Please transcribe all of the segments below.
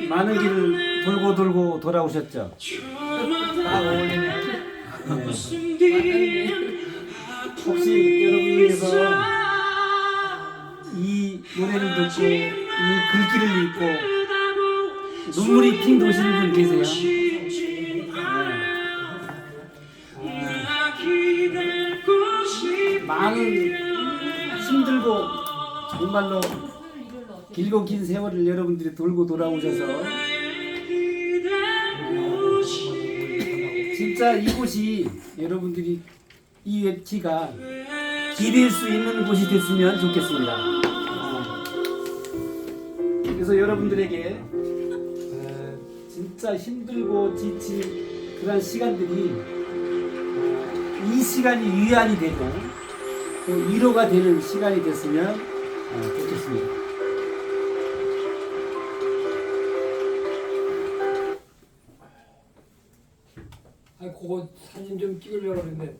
많은 길을 돌고 돌고 돌아오셨죠? 아, 어울리네. 혹시 여러분 중에서 이 노래를 듣고 이 글귀를 읽고 눈물이 핑 도시는 분 계세요? 많은 힘들고 정말로 길고 긴 세월을 여러분들이 돌고 돌아오셔서 진짜 이곳이 여러분들이 이 웹키가 기댈 수 있는 곳이 됐으면 좋겠습니다. 그래서 여러분들에게 진짜 힘들고 지친 그런 시간들이 이 시간이 위안이 되고 또 위로가 되는 시간이 됐으면 좋겠습니다. 그거 사진 좀 찍으려고 그랬는데.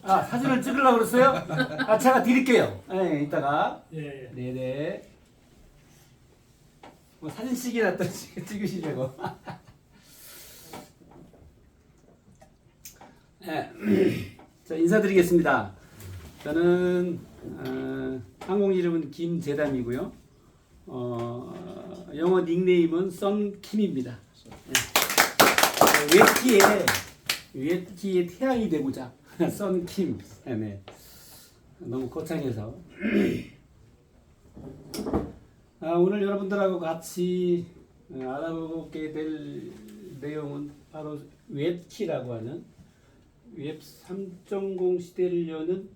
아, 사진을 찍으려고 그랬어요? 아, 제가 드릴게요. 네, 이따가. 예. 네네. 뭐 사진식이나 또 찍으시려고. 네. 자, 인사드리겠습니다. 저는 항공 이름은 김재담이고요. 영어 닉네임은 썬킴입니다. 웹키의 태양이 되고자 썬킴. 네. 너무 거창해서. 오늘 여러분들하고 같이 알아보게 될 내용은 바로 웹키라고 하는 웹 3.0 시대를 여는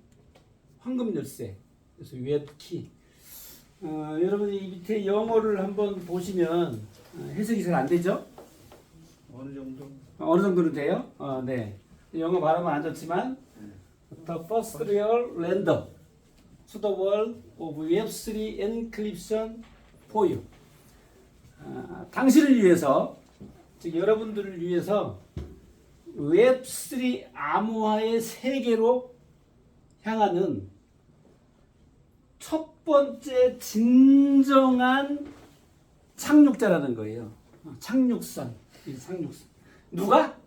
황금 열쇠. 그래서 웹키. 여러분이 이 밑에 영어를 한번 보시면 해석이 잘 안 되죠? 어느 정도? 어느 정도는 돼요? 네. 영어 발음은 안 좋지만 The first real random to the world of Web3 encryption for you. 당신을 위해서, 즉 여러분들을 위해서 웹3 암호화의 세계로 향하는 첫 번째 진정한 착륙자라는 거예요. 착륙선. 이 착륙선. 누가?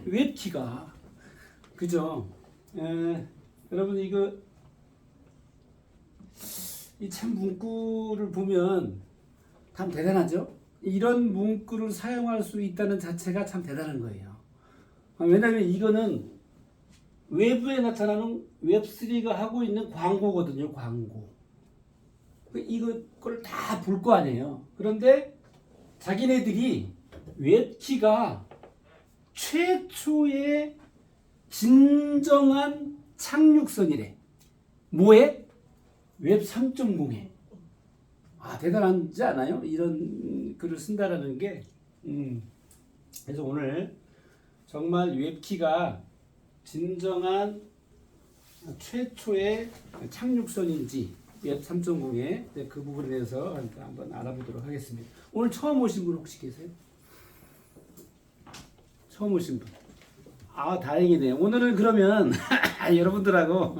웹키가. 그죠? 여러분 이거 이 참 문구를 보면 참 대단하죠? 이런 문구를 사용할 수 있다는 자체가 참 대단한 거예요. 왜냐하면 이거는 외부에 나타나는 웹3가 하고 있는 광고거든요. 광고. 이걸 다 볼 거 아니에요. 그런데 자기네들이 웹키가 최초의 진정한 착륙선이래. 뭐에? 웹 3.0에. 대단하지 않아요? 이런 글을 쓴다라는 게. 그래서 오늘 정말 웹키가 진정한 최초의 착륙선인지 웹 3.0의 그 부분에 대해서 한번 알아보도록 하겠습니다. 오늘 처음 오신 분 혹시 계세요? 처음 오신 분. 다행이네요. 오늘은 그러면 여러분들하고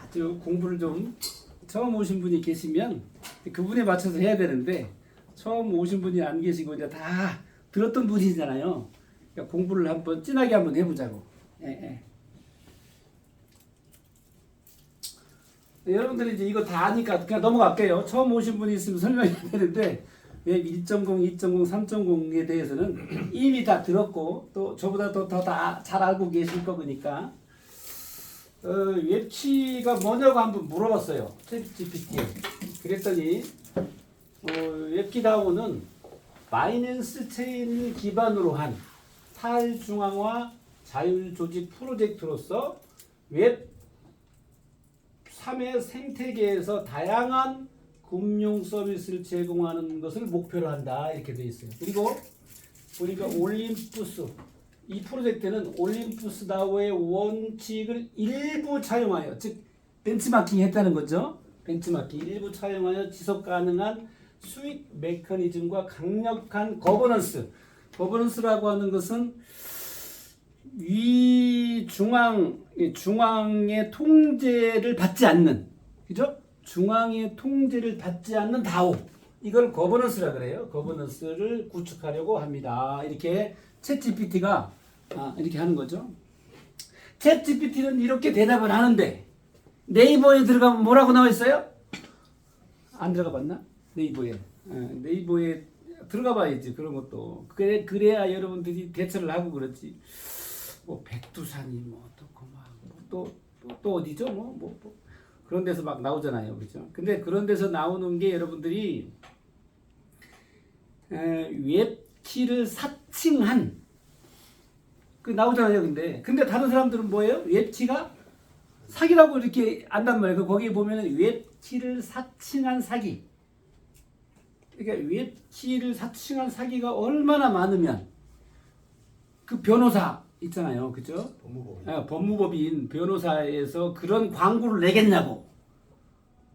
아주 공부를 좀 처음 오신 분이 계시면 그분에 맞춰서 해야 되는데 처음 오신 분이 안 계시고 이제 다 들었던 분이잖아요. 그러니까 공부를 한번 진하게 한번 해보자고. 여러분들이 이제 이거 다 아니까 그냥 넘어갈게요. 처음 오신 분이 있으면 설명해야 되는데 웹 1.0, 2.0, 3.0에 대해서는 이미 다 들었고 또 저보다 더 잘 알고 계실 거니까 웹키가 뭐냐고 한번 물어봤어요. 챗GPT에. 그랬더니 웹키다오는 바이낸스 체인을 기반으로 한 탈중앙화 자율조직 프로젝트로서 웹 3의 생태계에서 다양한 금융 서비스를 제공하는 것을 목표로 한다. 이렇게 되어 있어요. 그리고 보니까 올림푸스, 이 프로젝트는 올림푸스 다오의 원칙을 일부 차용하여, 즉 벤치마킹 했다는 거죠. 벤치마킹 일부 차용하여 지속 가능한 수익 메커니즘과 강력한 거버넌스라고 하는 것은 위 이 중앙의 통제를 받지 않는, 그죠? 중앙의 통제를 받지 않는 다오. 이걸 거버넌스라 그래요. 거버넌스를 구축하려고 합니다. 이렇게 챗GPT가 이렇게 하는 거죠. 챗GPT는 이렇게 대답을 하는데 네이버에 들어가면 뭐라고 나와 있어요? 안 들어가 봤나? 네이버에. 네이버에 들어가 봐야지. 그런 것도. 그래야 여러분들이 대처를 하고 그렇지. 뭐 백두산이 뭐 또 어디죠? 뭐 그런 데서 막 나오잖아요. 그죠? 근데 그런 데서 나오는 게 여러분들이 웹키를 사칭한 그 나오잖아요. 근데 다른 사람들은 뭐예요? 웹키가 사기라고 이렇게 안단 말이에요. 거기에 보면은 웹키를 사칭한 사기. 그러니까 웹키를 사칭한 사기가 얼마나 많으면 그 변호사 있잖아요. 그죠? 법무법인 변호사에서 그런 광고를 내겠냐고.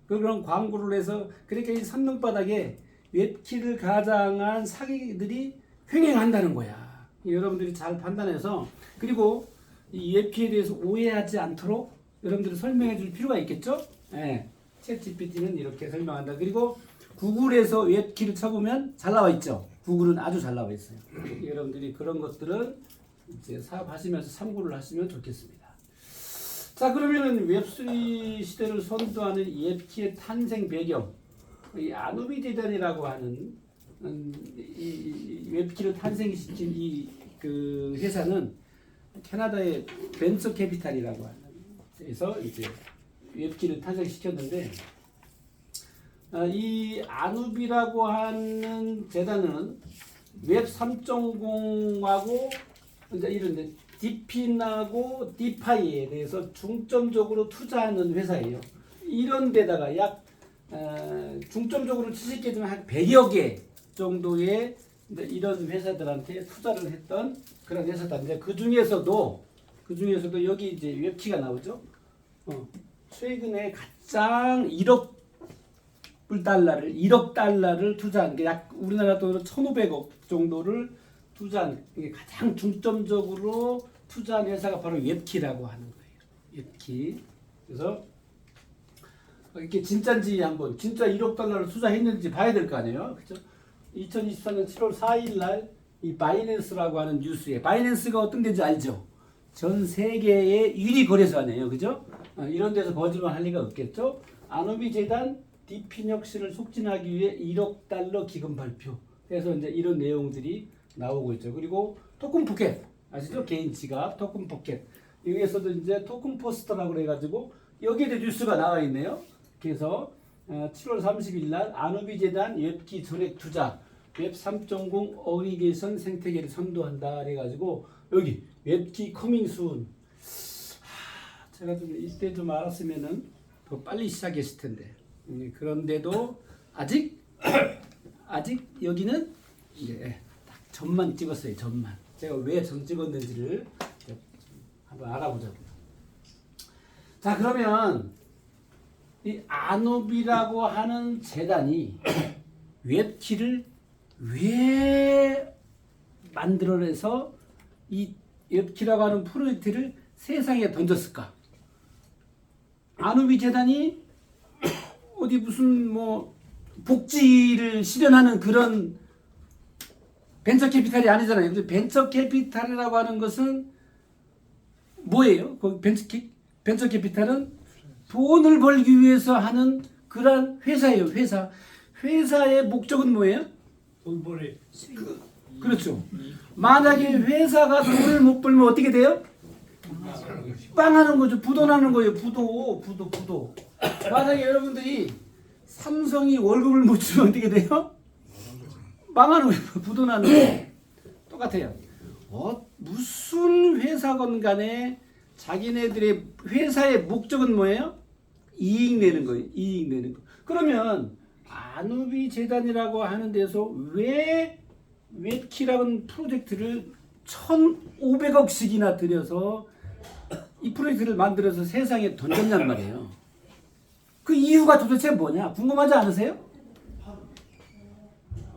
그런 광고를 해서 그러니까 이 선릉바닥에 웹키를 가장한 사기들이 횡행한다는 거야. 여러분들이 잘 판단해서 그리고 이 웹키에 대해서 오해하지 않도록 여러분들이 설명해 줄 필요가 있겠죠? 네. 챗GPT는 이렇게 설명한다. 그리고 구글에서 웹키를 쳐보면 잘 나와 있죠. 구글은 아주 잘 나와 있어요. 여러분들이 그런 것들은 이제 사업하시면서 참고를 하시면 좋겠습니다. 자, 그러면은 웹3 시대를 선도하는 웹키의 탄생 배경, 이 아누비 재단이라고 하는 이 웹키를 탄생시킨 이 그 회사는 캐나다의 벤처 캐피탈이라고 하는 데서 이제 웹키를 탄생시켰는데, 이 아누비라고 하는 재단은 웹 3.0하고 이제 이런 디핀하고 디파이에 대해서 중점적으로 투자하는 회사예요. 이런 데다가 약 중점적으로 치실게 되면 한 100여 개 정도의 이런 회사들한테 투자를 했던 그런 회사다. 이제 그 중에서도 여기 이제 웹키가 나오죠. 최근에 가장 1억 달러를 투자한 게 약 우리나라 돈으로 1,500억 정도를 투자한 게 가장 중점적으로 투자한 회사가 바로 웹키라고 하는 거예요. 웹키. 그래서 이게 진짜인지 한번 진짜 1억 달러를 투자했는지 봐야 될 거 아니에요. 그렇죠? 2024년 7월 4일 날 이 바이낸스라고 하는 뉴스에 바이낸스가 어떤 데인지 알죠? 전 세계의 1위 거래소네요. 그죠? 이런 데서 거짓말 할 리가 없겠죠? 아누비 재단 디핀 혁신을 촉진하기 위해 1억 달러 기금 발표. 그래서 이제 이런 내용들이 나오고 있죠. 그리고 토큰 포켓 아시죠? 개인 지갑 토큰 포켓. 여기에서도 이제 토큰 포스터라고 해가지고 여기에도 뉴스가 나와 있네요. 그래서 7월 30일 날 아누비 재단 웹키 전액 투자 웹 3.0 어리게이션 생태계를 선도한다 그래가지고 여기 웹키 커밍 순. 제가 좀 이때 좀 알았으면은 더 빨리 시작했을 텐데. 그런데도 아직 여기는 이제 딱 점만 찍었어요. 점만. 제가 왜 점 찍었는지를 한번 알아보자고요. 자, 그러면 이 아누비라고 하는 재단이 웹키를 왜 만들어내서 이 웹키라고 하는 프로젝트를 세상에 던졌을까? 아누비 재단이 어디 무슨 뭐 복지를 실현하는 그런 벤처 캐피탈이 아니잖아요. 근데 벤처 캐피탈이라고 하는 것은 뭐예요? 그 벤처 캐피탈은 돈을 벌기 위해서 하는 그런 회사예요. 회사의 목적은 뭐예요? 돈벌이. 그렇죠. 만약에 회사가 돈을 못 벌면 어떻게 돼요? 빵하는 거죠. 부도나는 거예요. 부도. 만약에 여러분들이 삼성이 월급을 못 주면 어떻게 돼요? 망하는 거예요. 부도나는 거예요. 똑같아요. 무슨 회사건 간에 자기네들의 회사의 목적은 뭐예요? 이익 내는 거예요. 이익 내는 거. 그러면 아누비 재단이라고 하는 데서 왜 웹키라는 프로젝트를 1,500억씩이나 들여서 이 프로젝트를 만들어서 세상에 던졌냔 말이에요. 그 이유가 도대체 뭐냐? 궁금하지 않으세요?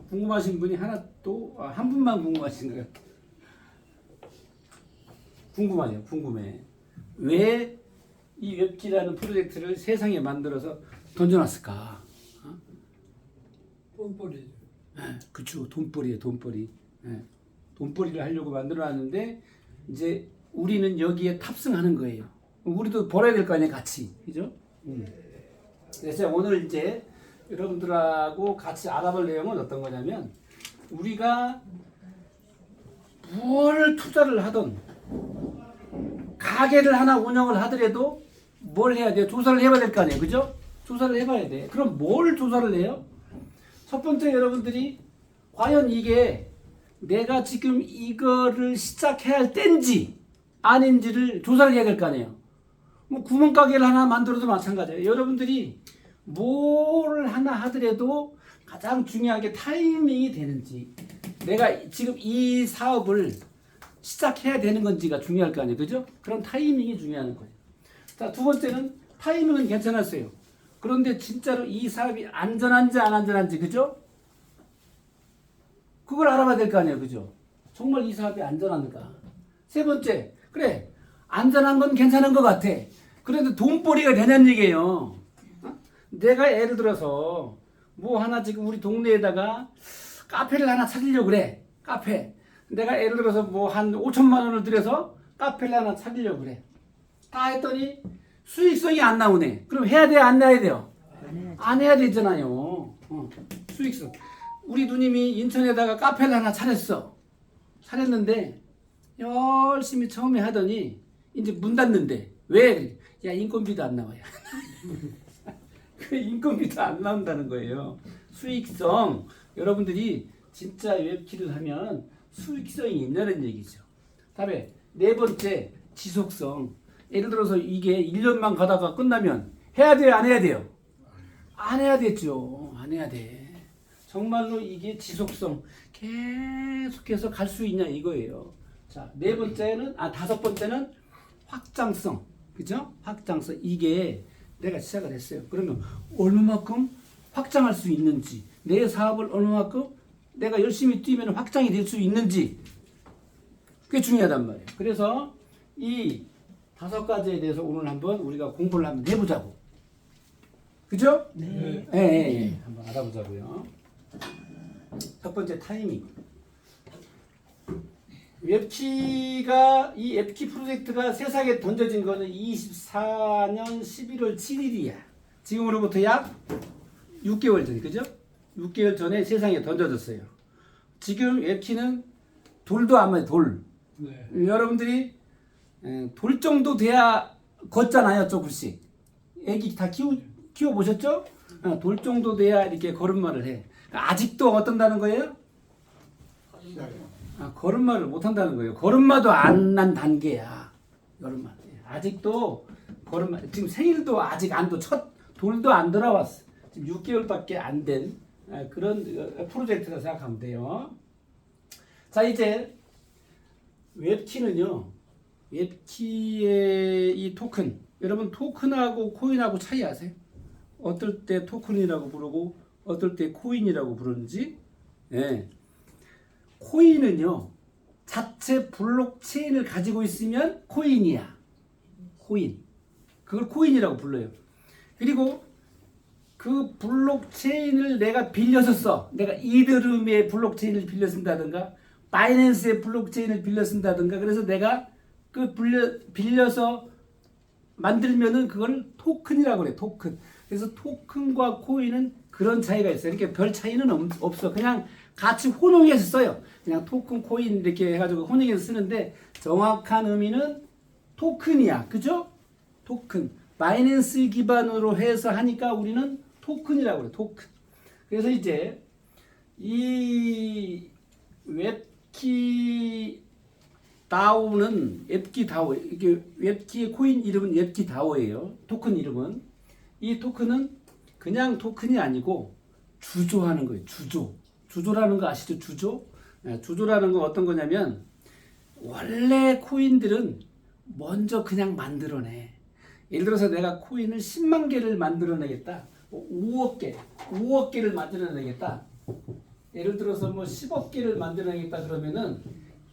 궁금하신 분이 하나 또 한 분만 궁금하신 것 같아요. 궁금하죠. 궁금해. 왜 이 웹키라는 프로젝트를 세상에 만들어서 던져놨을까? 뻔뻔이죠. 그쵸. 돈벌이에요. 돈벌이. 예. 돈벌이를 하려고 만들어놨는데 이제 우리는 여기에 탑승하는 거예요. 우리도 벌어야 될 거 아니에요. 같이. 그죠? 그래서 오늘 이제 여러분들하고 같이 알아볼 내용은 어떤 거냐면 우리가 뭘 투자를 하든 가게를 하나 운영을 하더라도 뭘 해야 돼요? 조사를 해봐야 될 거 아니에요. 그죠? 조사를 해봐야 돼. 그럼 뭘 조사를 해요? 첫 번째 여러분들이 과연 이게 내가 지금 이거를 시작해야 할 때인지 아닌지를 조사를 해야 될 거 아니에요. 뭐 구멍가게를 하나 만들어도 마찬가지예요. 여러분들이 뭘 하나 하더라도 가장 중요한 게 타이밍이 되는지 내가 지금 이 사업을 시작해야 되는 건지가 중요할 거 아니에요. 그죠? 그런 타이밍이 중요한 거예요. 자, 두 번째는 타이밍은 괜찮았어요. 그런데 진짜로 이 사업이 안전한지 안 안전한지 그죠? 그걸 알아봐야 될 거 아니에요. 그죠? 정말 이 사업이 안전한가? 세 번째, 그래 안전한 건 괜찮은 것 같아. 그런데 돈벌이가 되냐는 얘기예요. 내가 예를 들어서 뭐 하나 지금 우리 동네에다가 카페를 하나 차리려고 그래. 카페. 내가 예를 들어서 뭐 한 5천만 원을 들여서 카페를 하나 차리려고 그래. 다 했더니 수익성이 안 나오네. 그럼 해야 돼요? 안 해야 돼요? 안 해야 되잖아요. 수익성. 우리 누님이 인천에다가 카페를 하나 차렸어. 차렸는데 열심히 처음에 하더니 이제 문 닫는데 왜? 야 인건비도 안 나와요. 그 인건비도 안 나온다는 거예요. 수익성. 여러분들이 진짜 웹키를 하면 수익성이 있냐는 얘기죠. 다음에 네 번째 지속성. 예를 들어서 이게 1년만 가다가 끝나면 해야 돼요? 안 해야 돼요? 안 해야 되죠. 안 해야 돼. 정말로 이게 지속성 계속해서 갈 수 있냐 이거예요. 자, 네 번째는 다섯 번째는 확장성. 그죠? 확장성. 이게 내가 시작을 했어요. 그러면 얼마만큼 확장할 수 있는지, 내 사업을 얼마만큼 내가 열심히 뛰면 확장이 될 수 있는지 그게 중요하단 말이에요. 그래서 이 다섯 가지에 대해서 오늘 한번 우리가 공부를 한번 해보자고. 그죠? 네. 예. 한번 알아보자고요. 첫 번째 타이밍. 웹키가 이 웹키 프로젝트가 세상에 던져진 거는 24년 11월 7일이야. 지금으로부터 약 6개월 전, 그죠? 6개월 전에 세상에 던져졌어요. 지금 웹키는 돌도 안 맞아요. 돌. 네. 여러분들이 돌 정도 돼야 걷잖아요. 조금씩. 애기 다 키워보셨죠? 돌 정도 돼야 이렇게 걸음마를 해. 아직도 어떤다는 거예요? 걸음마를 못한다는 거예요. 걸음마도 안 난 단계야. 걸음마. 아직도 걸음마. 지금 생일도 아직 안 첫 돌도 안 돌아왔어. 지금 6개월밖에 안 된 그런 프로젝트라 생각하면 돼요. 자, 이제 웹키는요. 웹키의 이 토큰. 여러분 토큰하고 코인하고 차이 아세요? 어떨 때 토큰이라고 부르고 어떨 때 코인이라고 부르는지. 예. 코인은요. 자체 블록체인을 가지고 있으면 코인이야. 코인. 그걸 코인이라고 불러요. 그리고 그 블록체인을 내가 빌려서 써. 내가 이더리움의 블록체인을 빌려 쓴다든가 바이낸스의 블록체인을 빌려 쓴다든가 그래서 내가 그 빌려서 만들면은 그걸 토큰이라고 그래. 토큰. 그래서 토큰과 코인은 그런 차이가 있어요. 이렇게 별 차이는 없어. 그냥 같이 혼용해서 써요. 그냥 토큰, 코인 이렇게 해가지고 혼용해서 쓰는데 정확한 의미는 토큰이야. 그죠? 토큰. 바이낸스 기반으로 해서 하니까 우리는 토큰이라고 그래. 토큰. 그래서 이제 이 웹키 다오는 웹키 다오. 이게 웹키의 코인 이름은 웹키 다오예요. 토큰 이름은. 이 토큰은 그냥 토큰이 아니고 주조하는 거예요. 주조. 주조라는 거 아시죠? 주조? 주조라는 건 어떤 거냐면 원래 코인들은 먼저 그냥 만들어내. 예를 들어서 내가 코인을 10만 개를 만들어내겠다. 5억 개를 만들어내겠다. 예를 들어서 뭐 10억 개를 만들어내겠다 그러면은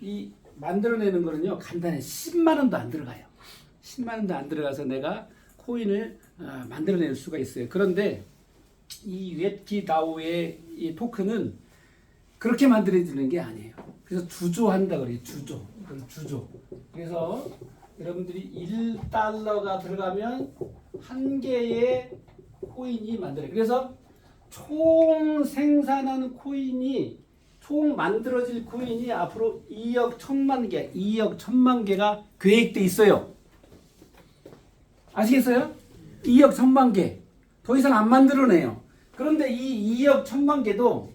이 만들어내는 거는요 간단해. 10만 원도 안 들어가요. 10만 원도 안 들어가서 내가 코인을 만들어낼 수가 있어요. 그런데 이 웹키 다오의 이 토큰은 그렇게 만들어지는 게 아니에요. 그래서 주조한다 그래요. 주조. 그래서 여러분들이 1달러가 들어가면 한 개의 코인이 만들어요. 그래서 총 생산하는 코인이 총 만들어질 코인이 앞으로 2억 1천만 개가 계획돼 있어요. 아시겠어요? 2억 1천만 개. 더 이상 안 만들어내요. 그런데 이 2억 1천만 개도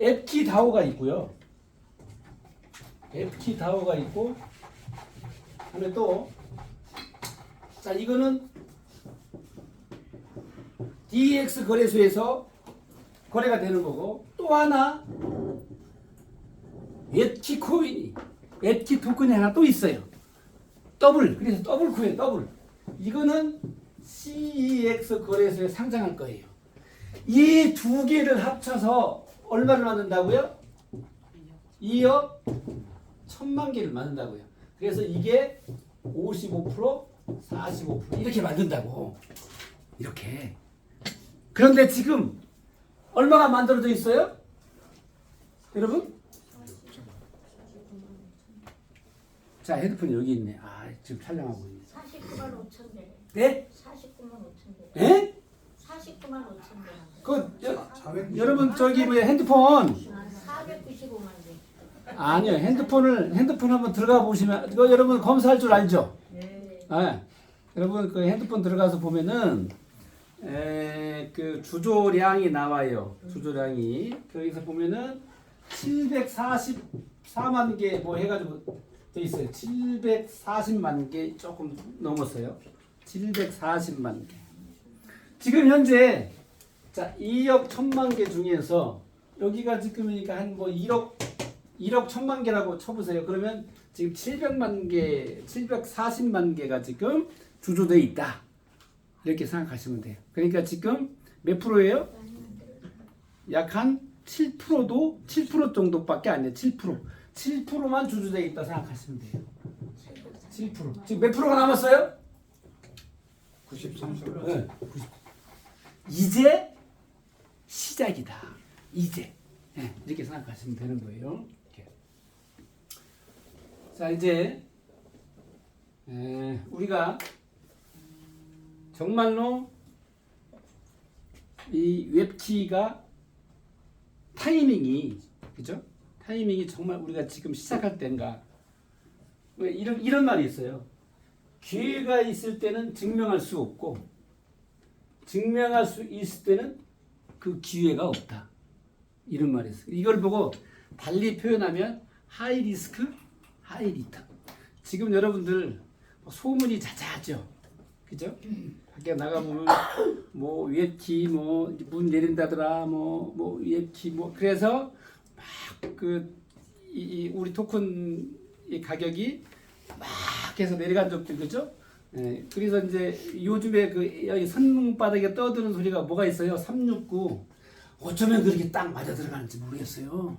앱키 다오가 있고요. 앱키 다오가 있고, 그다음에 또, 자, 이거는 DX 거래소에서 거래가 되는 거고, 또 하나, 앱키 코인이, 앱키 토큰이 하나 또 있어요. 그래서 더블 코인, 더블. 이거는 CEX 거래소에 상장할 거예요. 이 두 개를 합쳐서 얼마를 만든다고요? 2억 1천만 개를 만든다고요. 그래서 이게 55%, 45% 이렇게 만든다고. 이렇게. 그런데 지금 얼마가 만들어져 있어요? 여러분? 자, 핸드폰이 여기 있네. 아, 지금 촬영하고 있네. 49만 5천 대. 네? 49만 5천 대. 예? 49만 5천 대. 여러분 저기 뭐 핸드폰 495만 대. 아니요 핸드폰 한번 들어가 보시면 이거 여러분 검사할 줄 알죠? 네. 여러분 그 핸드폰 들어가서 보면은 그 주조량이 나와요. 주조량이 거기서 보면은 744만 개 뭐 해가지고 돼 있어요. 740만 개 조금 넘었어요. 740만 개. 지금 현재 자 2억 1천만 개 중에서 여기가 지금이니까 한 뭐 1억 1천만 개라고 쳐보세요. 그러면 지금 700만 개, 740만 개가 지금 주조돼 있다. 이렇게 생각하시면 돼요. 그러니까 지금 몇 프로예요? 약 한 7%도 7% 정도밖에 안 돼요. 7%만 주조돼 있다 생각하시면 돼요. 7%. 지금 몇 프로가 남았어요? 93%. 네. 이제 시작이다. 이제 이렇게 생각하시면 되는 거예요. 이렇게. 자 이제 우리가 정말로 이 웹키가 타이밍이 그죠? 타이밍이 정말 우리가 지금 시작할 때인가? 왜 이런 말이 있어요. 기회가 있을 때는 증명할 수 없고 증명할 수 있을 때는 그 기회가 없다. 이런 말이 있어요. 이걸 보고 달리 표현하면 하이 리스크, 하이 리턴. 지금 여러분들 소문이 자자하죠. 그죠? 밖에 나가보면 뭐 웹키 뭐 문 내린다더라 뭐 웹키 뭐 그래서 막 그 우리 토큰 이 가격이 막 해서 내려간 적도 그죠? 그래서 이제 요즘에 그 여기 선문바닥에 떠드는 소리가 뭐가 있어요? 369. 어쩌면 그렇게 딱 맞아 들어가는지 모르겠어요.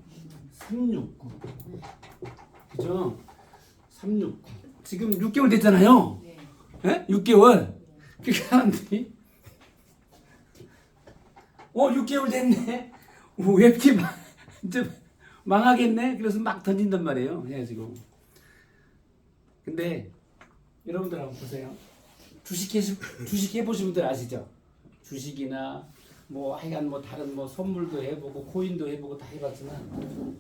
369. 그죠? 369. 지금 6개월 됐잖아요. 네? 6개월. 그 사람들이 6개월 됐네. 웹키 이제 망하겠네. 그래서 막 던진단 말이에요. 해가지고. 근데 여러분들 한번 보세요. 주식 해보신 분들 아시죠? 주식이나 뭐 하여간 뭐 다른 뭐 선물도 해보고 코인도 해보고 다 해봤지만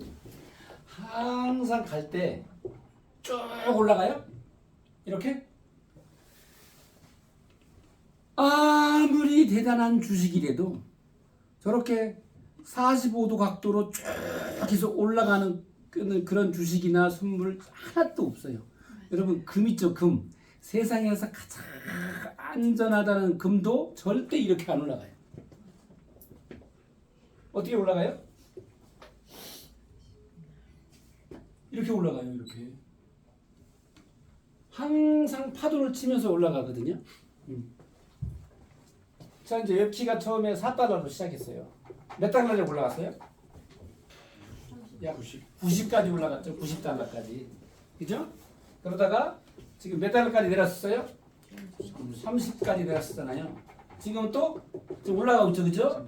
항상 갈 때 쭉 올라가요. 이렇게 아무리 대단한 주식이라도 저렇게 45도 각도로 쭉 계속 올라가는 그런 주식이나 선물 하나도 없어요. 여러분 금 있죠, 금. 세상에서 가장 안전하다는 금도 절대 이렇게 안 올라가요. 어떻게 올라가요? 이렇게 올라가요. 이렇게. 항상 파도를 치면서 올라가거든요. 자 이제 웹키가 처음에 4달러로 시작했어요. 몇 달러에 올라갔어요? 약 90까지 올라갔죠. 90달러까지. 그죠? 그러다가 지금 몇 달러까지 내렸어요? 30까지 내렸었잖아요. 지금 또 지금 올라가고 있죠. 그죠?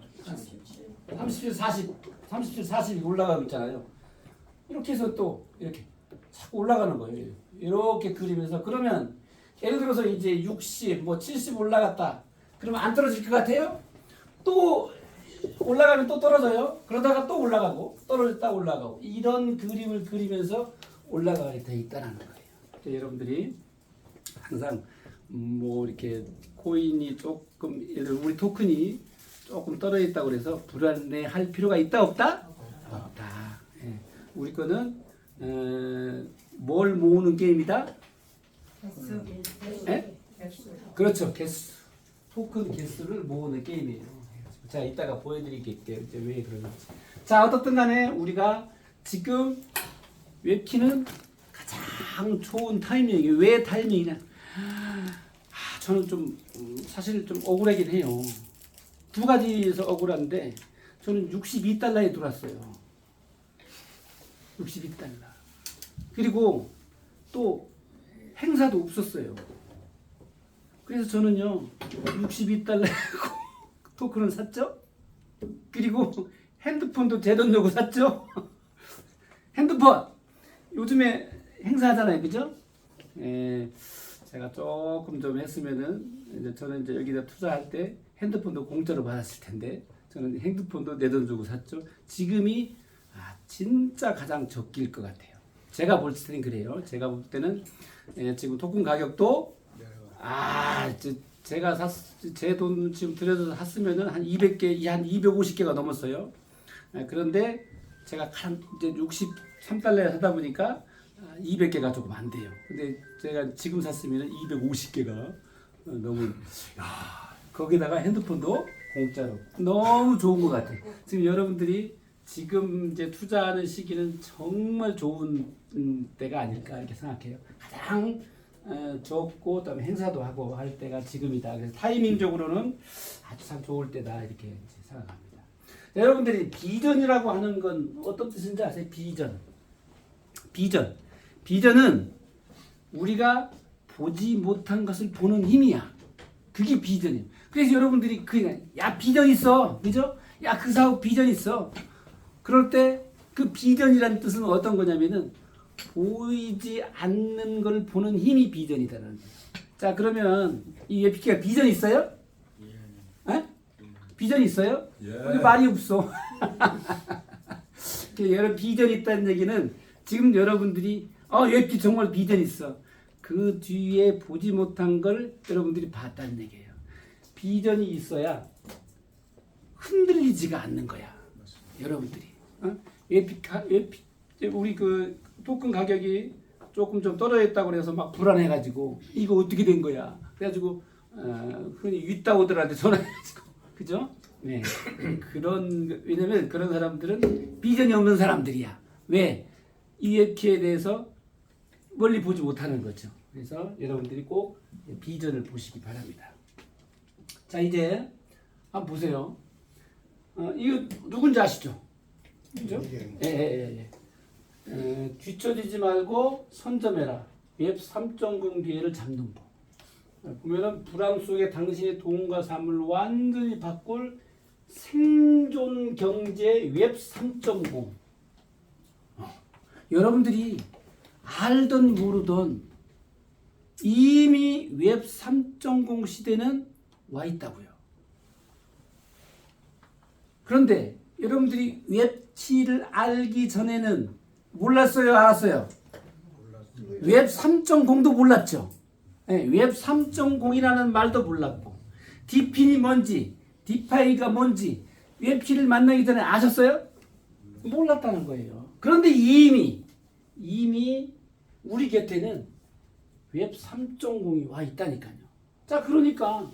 37, 40, 37, 40 올라가고 있잖아요. 이렇게 해서 또 이렇게 자꾸 올라가는 거예요. 이렇게 그리면서 그러면 예를 들어서 이제 60, 뭐 70 올라갔다. 그러면 안 떨어질 것 같아요? 또 올라가면 또 떨어져요. 그러다가 또 올라가고 떨어졌다 올라가고 이런 그림을 그리면서 올라가게 돼 있다는 거예요. 여러분들이 항상 뭐 이렇게 코인이 조금 예를 들어 우리 토큰이 조금 떨어져 있다고 그래서 불안해할 필요가 있다 없다? 없다. 예. 우리 거는 뭘 모으는 게임이다? 예? 그렇죠. 개수. 토큰 개수를 모으는 게임이에요. 자, 이따가 보여드릴게요. 이제 왜 그러는지. 자, 어떻든 간에 우리가 지금 웹키는 가장 좋은 타이밍이에요. 왜 타이밍이냐? 저는 좀 사실 좀 억울하긴 해요. 두 가지에서 억울한데 저는 62달러에 들어왔어요. 62달러. 그리고 또 행사도 없었어요. 그래서 저는요 62달러에 토큰을 샀죠. 그리고 핸드폰도 제 돈 주고 샀죠. 핸드폰 요즘에 행사하잖아요, 그죠? 제가 조금 좀 했으면은 이제 저는 이제 여기다 투자할 때 핸드폰도 공짜로 받았을 텐데 저는 핸드폰도 내 돈 주고 샀죠. 지금이 진짜 가장 적기일 것 같아요. 제가 볼 때는 그래요. 제가 볼 때는 지금 토큰 가격도 제가 제 돈 지금 들여서 샀으면은 한 200개, 한 250개가 넘었어요. 그런데 제가 이제 63달러에 사다 보니까 200개가 조금 안 돼요. 근데 제가 지금 샀으면은 250개가 너무 거기다가 핸드폰도 공짜로 너무 좋은 것 같아요. 지금 여러분들이 지금 이제 투자하는 시기는 정말 좋은 때가 아닐까 이렇게 생각해요. 가장 좋고 그다음에 행사도 하고 할 때가 지금이다. 그래서 타이밍적으로는 아주 참 좋을 때다 이렇게 생각합니다. 여러분들이 비전이라고 하는 건 어떤 뜻인지 아세요? 비전은 우리가 보지 못한 것을 보는 힘이야. 그게 비전이에요. 그래서 여러분들이 야 비전 있어, 그죠? 야 그 사업 비전 있어. 그럴 때 그 비전이라는 뜻은 어떤 거냐면은 보이지 않는 걸 보는 힘이 비전이다라는 거예요. 자 그러면 이 예피키가 비전 있어요? 예. 비전 있어요? 근데 말이 없어. 여러분 비전 있다는 얘기는 지금 여러분들이 예피 정말 비전 있어. 그 뒤에 보지 못한 걸 여러분들이 봤다는 얘기예요. 비전이 있어야 흔들리지가 않는 거야. 여러분들이. 우리 그 토큰 가격이 조금 좀 떨어졌다고 그래서 막 불안해가지고 이거 어떻게 된 거야. 그래가지고 흔히 윗다오들한테 전화해가지고 그죠? 네. 왜냐면 그런 사람들은 비전이 없는 사람들이야. 왜? EFT에 대해서 멀리 보지 못하는 거죠. 그래서 여러분들이 꼭 비전을 보시기 바랍니다. 자 이제 한번 보세요. 이거 누군지 아시죠? 그죠? 예. 뒤처지지 말고 선점해라. 웹 3.0 기회를 잡는 법. 보면은 불황 속에 당신의 돈과 삶을 완전히 바꿀 생존 경제 웹 3.0. 여러분들이 알던 모르던 이미 웹 3.0 시대는 와 있다고요. 그런데 여러분들이 웹7을 알기 전에는 몰랐어요, 알았어요? 웹 3.0도 몰랐죠. 네, 웹 3.0이라는 말도 몰랐고 디핀이 뭔지, 디파이가 뭔지 웹7을 만나기 전에 아셨어요? 몰랐다는 거예요. 그런데 이미 우리 곁에는 웹 3.0이 와 있다니까요. 자, 그러니까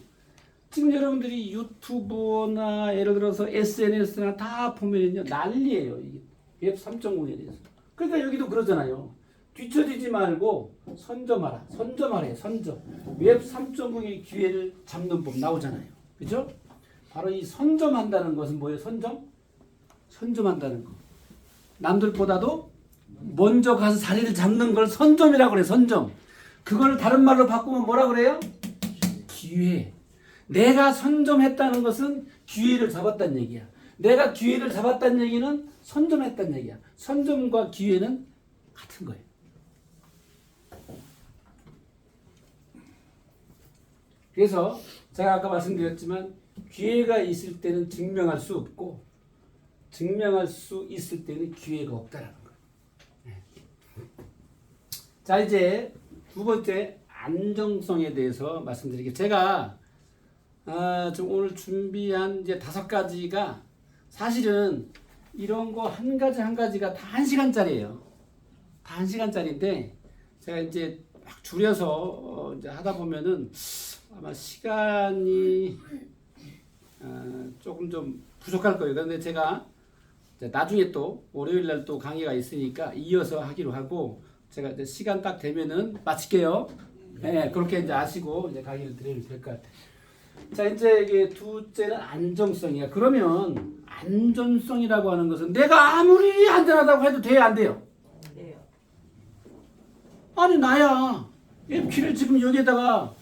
지금 여러분들이 유튜브나 예를 들어서 SNS나 다 보면요 난리예요. 이게 웹 3.0에 대해서. 그러니까 여기도 그러잖아요. 뒤처지지 말고 선점하라. 선점하래. 선점. 웹 3.0의 기회를 잡는 법 나오잖아요. 그죠? 바로 이 선점한다는 것은 뭐예요? 선점? 선점한다는 거. 남들보다도 먼저 가서 자리를 잡는 걸 선점이라고 그래. 선점. 그걸 다른 말로 바꾸면 뭐라 그래요? 기회. 내가 선점했다는 것은 기회를 잡았다는 얘기야. 내가 기회를 잡았다는 얘기는 선점했다는 얘기야. 선점과 기회는 같은 거예요. 그래서 제가 아까 말씀드렸지만 기회가 있을 때는 증명할 수 없고 증명할 수 있을 때는 기회가 없다라는 거예요. 네. 자, 이제 두 번째 안정성에 대해서 말씀드리겠습니다. 제가 좀 오늘 준비한 이제 5가지가 사실은 이런 거 한 가지 한 가지가 다 1시간짜리예요. 다 1시간짜리인데 제가 이제 막 줄여서 이제 하다 보면은 아마 시간이 조금 좀 부족할 거예요. 그런데 제가 나중에 또 월요일 날 또 강의가 있으니까 이어서 하기로 하고 제가 이제 시간 딱 되면은 마칠게요. 네, 그렇게 이제 아시고 이제 강의를 드리면 될 것 같아요. 자, 이제 이게 둘째는 안정성이야. 그러면 안전성이라고 하는 것은 내가 아무리 안전하다고 해도 돼요, 안 돼요? 돼요. 아니 나야 앱키를 지금 여기에다가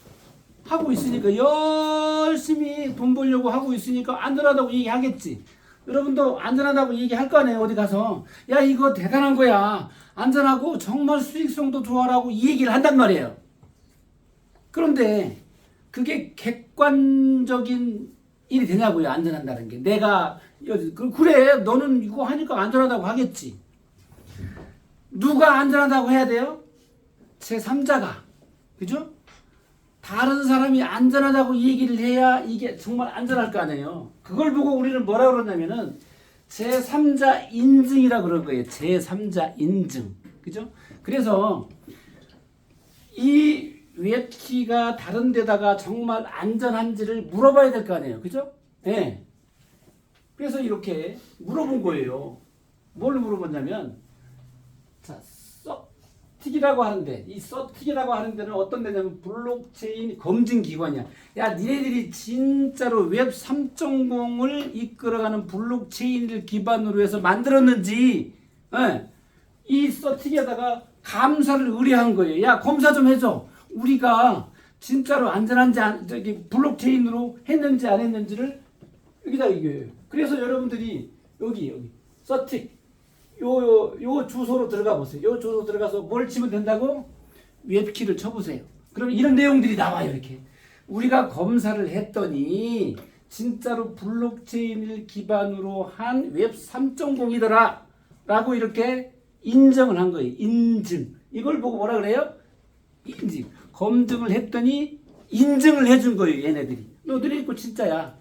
하고 있으니까 열심히 돈 벌려고 하고 있으니까 안전하다고 얘기하겠지. 여러분도 안전하다고 얘기할 거 아니에요. 어디 가서 야 이거 대단한 거야. 안전하고 정말 수익성도 좋아라고 이 얘기를 한단 말이에요. 그런데 그게 객관적인 일이 되냐고요. 안전한다는 게. 내가 그래 너는 이거 하니까 안전하다고 하겠지. 누가 안전하다고 해야 돼요? 제3자가. 그죠? 다른 사람이 안전하다고 얘기를 해야 이게 정말 안전할 거 아니에요. 그걸 보고 우리는 뭐라 그러냐면은 제3자 인증이라 그럴 거예요. 제3자 인증. 그죠? 그래서 이 웹키가 다른 데다가 정말 안전한지를 물어봐야 될 거 아니에요. 그죠? 예. 네. 그래서 이렇게 물어본 거예요. 뭘 물어봤냐면 자, 서틱이라고 하는데 이 서틱이라고 하는 데는 어떤 데냐면 블록체인 검증 기관이야. 야, 니네들이 진짜로 웹 3.0을 이끌어가는 블록체인을 기반으로 해서 만들었는지 이 서틱에다가 감사를 의뢰한 거예요. 야, 검사 좀 해줘. 우리가 진짜로 안전한지 저기 블록체인으로 했는지 안 했는지를 여기다 이겨요. 그래서 여러분들이 여기 서틱 요 주소로 들어가 보세요. 요 주소 들어가서 뭘 치면 된다고? 웹키를 쳐보세요. 그럼 이런 내용들이 나와요. 이렇게 우리가 검사를 했더니 진짜로 블록체인을 기반으로 한 웹 3.0이더라 라고 이렇게 인정을 한 거예요. 인증. 이걸 보고 뭐라 그래요? 인증. 검증을 했더니 인증을 해준 거예요. 얘네들이. 너들이 있고 진짜야.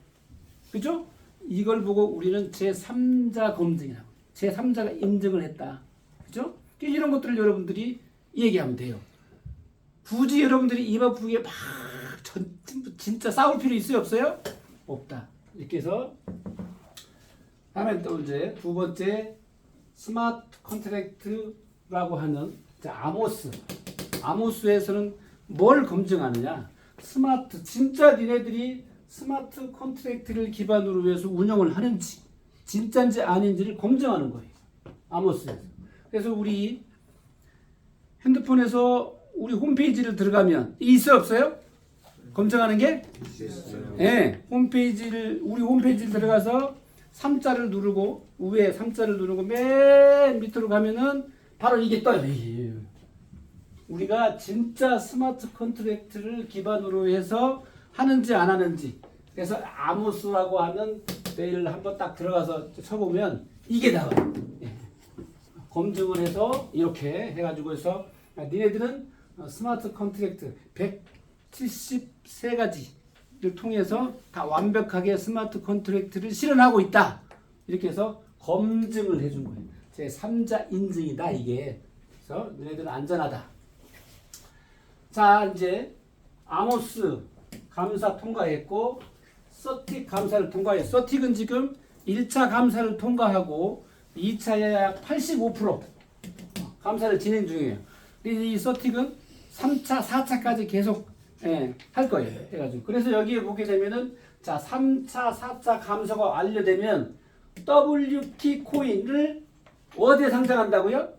그죠? 이걸 보고 우리는 제3자 검증이라고. 제3자가 인증을 했다. 그죠? 이런 것들을 여러분들이 얘기하면 돼요. 굳이 여러분들이 입 아프게 막 진짜 싸울 필요 있어요? 없어요? 없다. 이렇게 해서 다음에 또 이제 두 번째 스마트 컨트랙트라고 하는 아모스. 아모스에서는 뭘 검증하느냐? 스마트, 진짜 니네들이 스마트 컨트랙트를 기반으로 해서 운영을 하는지 진짜인지 아닌지를 검증하는 거예요. 아모스에서. 그래서 우리 핸드폰에서 우리 홈페이지를 들어가면 있어요? 없어요? 검증하는 게? 네. 우리 홈페이지를 들어가서 3자를 누르고 위에 3자를 누르고 맨 밑으로 가면은 바로 이게 떠요. 우리가 진짜 스마트 컨트랙트를 기반으로 해서 하는지 안 하는지. 그래서 아모스라고 하는 메일을 한번 딱 들어가서 쳐보면 이게 나와요. 검증을 해서 이렇게 해가지고 해서 니네들은 스마트 컨트랙트 173가지를 통해서 다 완벽하게 스마트 컨트랙트를 실현하고 있다. 이렇게 해서 검증을 해준 거예요. 제 3자 인증이다 이게. 그래서 너네들은 안전하다. 자, 이제 아모스 감사 통과했고 서틱 감사를 통과해. 서틱은 지금 1차 감사를 통과하고 2차에 약 85% 감사를 진행 중이에요. 이 서틱은 3차, 4차까지 계속 할 거예요. 해가지고. 그래서 여기에 보게 되면은 자, 3차, 4차 감사가 완료되면 WT 코인을 어디에 상장한다고요?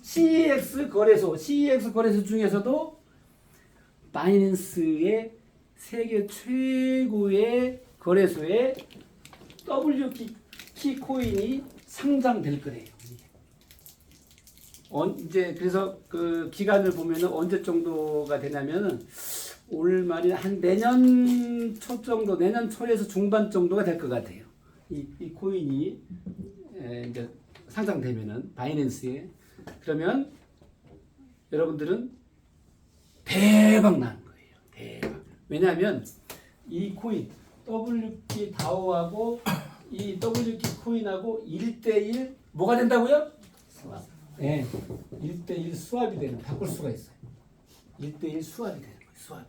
CEX 거래소. CEX 거래소 중에서도 바이낸스의 세계 최고의 거래소에 WT 코인이 상장될 거래요. 이제 그래서 그 기간을 보면은 언제 정도가 되냐면은 올 말이 한 내년 초 정도, 내년 초에서 중반 정도가 될 것 같아요. 이 코인이 이제 상장되면은 바이낸스에 그러면 여러분들은 대박 나는 거예요. 대박. 왜냐하면 이 코인 WT 다오하고 이 WT 코인하고 1대1 뭐가 된다고요? 네, 1대1 수합이 되는 바꿀 수가 있어요. 1대1 수합이 되는 거예요. 수합이.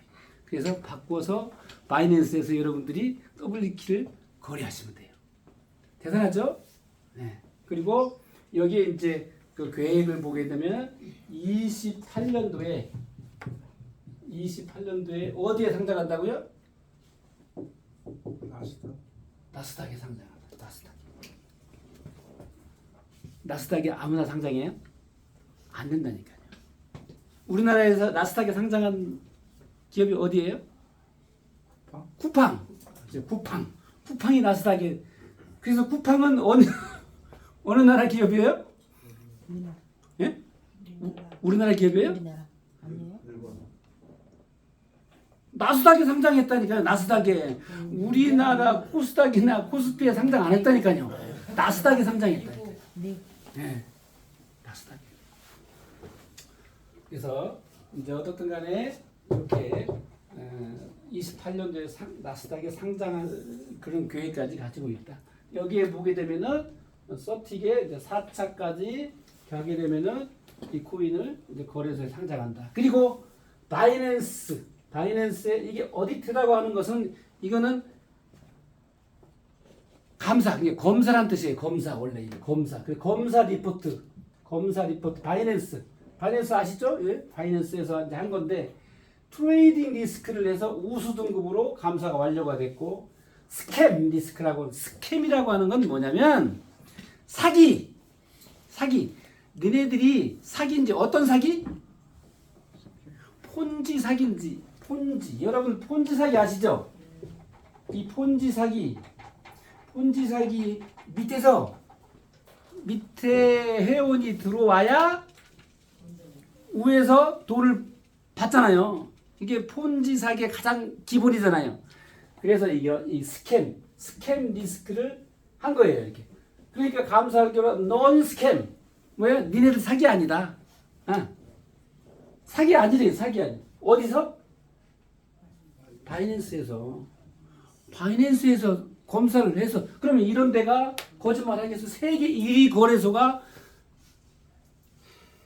그래서 바꿔서 바이낸스에서 여러분들이 WT를 거래하시면 돼요. 대단하죠? 네. 그리고 여기에 이제 그 계획을 보게 되면 28년도에 어디에 상장한다고요? 나스닥에 상장한다. 나스닥이 아무나 상장해요? 안 된다니까요. 우리나라에서 나스닥에 상장한 기업이 어디예요? 쿠팡. 쿠팡이 나스닥에. 그래서 쿠팡은 어느 나라 기업이에요? 우리나라. 예? 우리나라 기업이에요? 우리나라 아니에요? 나스닥에 상장했다니까요. 나스닥에. 우리나라 코스닥이나 코스피에 상장 안 했다니까요. 나스닥에 상장했다니까요. 네. 네. 나스닥에. 그래서 이제 어떻든 간에 이렇게 28년도에 나스닥에 상장한 그런 계획까지 가지고 있다. 여기에 보게 되면은 서틱에 이제 4차까지 가게 되면은 이 코인을 이제 거래소에 상장한다. 그리고 바이낸스에 이게 어디트라고 하는 것은 이거는 이게 검사란 뜻이에요. 검사 원래 이게 검사. 그 검사 리포트, 바이낸스 아시죠? 예? 바이낸스에서 이제 한 건데 트레이딩 리스크를 해서 우수 등급으로 감사가 완료가 됐고 스캠 리스크라고 스캠이라고 하는 건 뭐냐면 사기. 너네들이 사기인지 어떤 사기? 폰지 사기인지 여러분 폰지 사기 아시죠? 이 폰지 사기 밑에 회원이 들어와야 위에서 돈을 받잖아요. 이게 폰지 사기의 가장 기본이잖아요. 그래서 이 스캠 리스크를 한 거예요. 이렇게. 그러니까 감사할 경우 non 스캠 뭐야? 니네들 사기 아니다. 사기 아니래요. 사기 아니. 어디서? 바이낸스에서 검사를 해서 그러면 이런 데가 거짓말 하겠어. 세계 1위 거래소가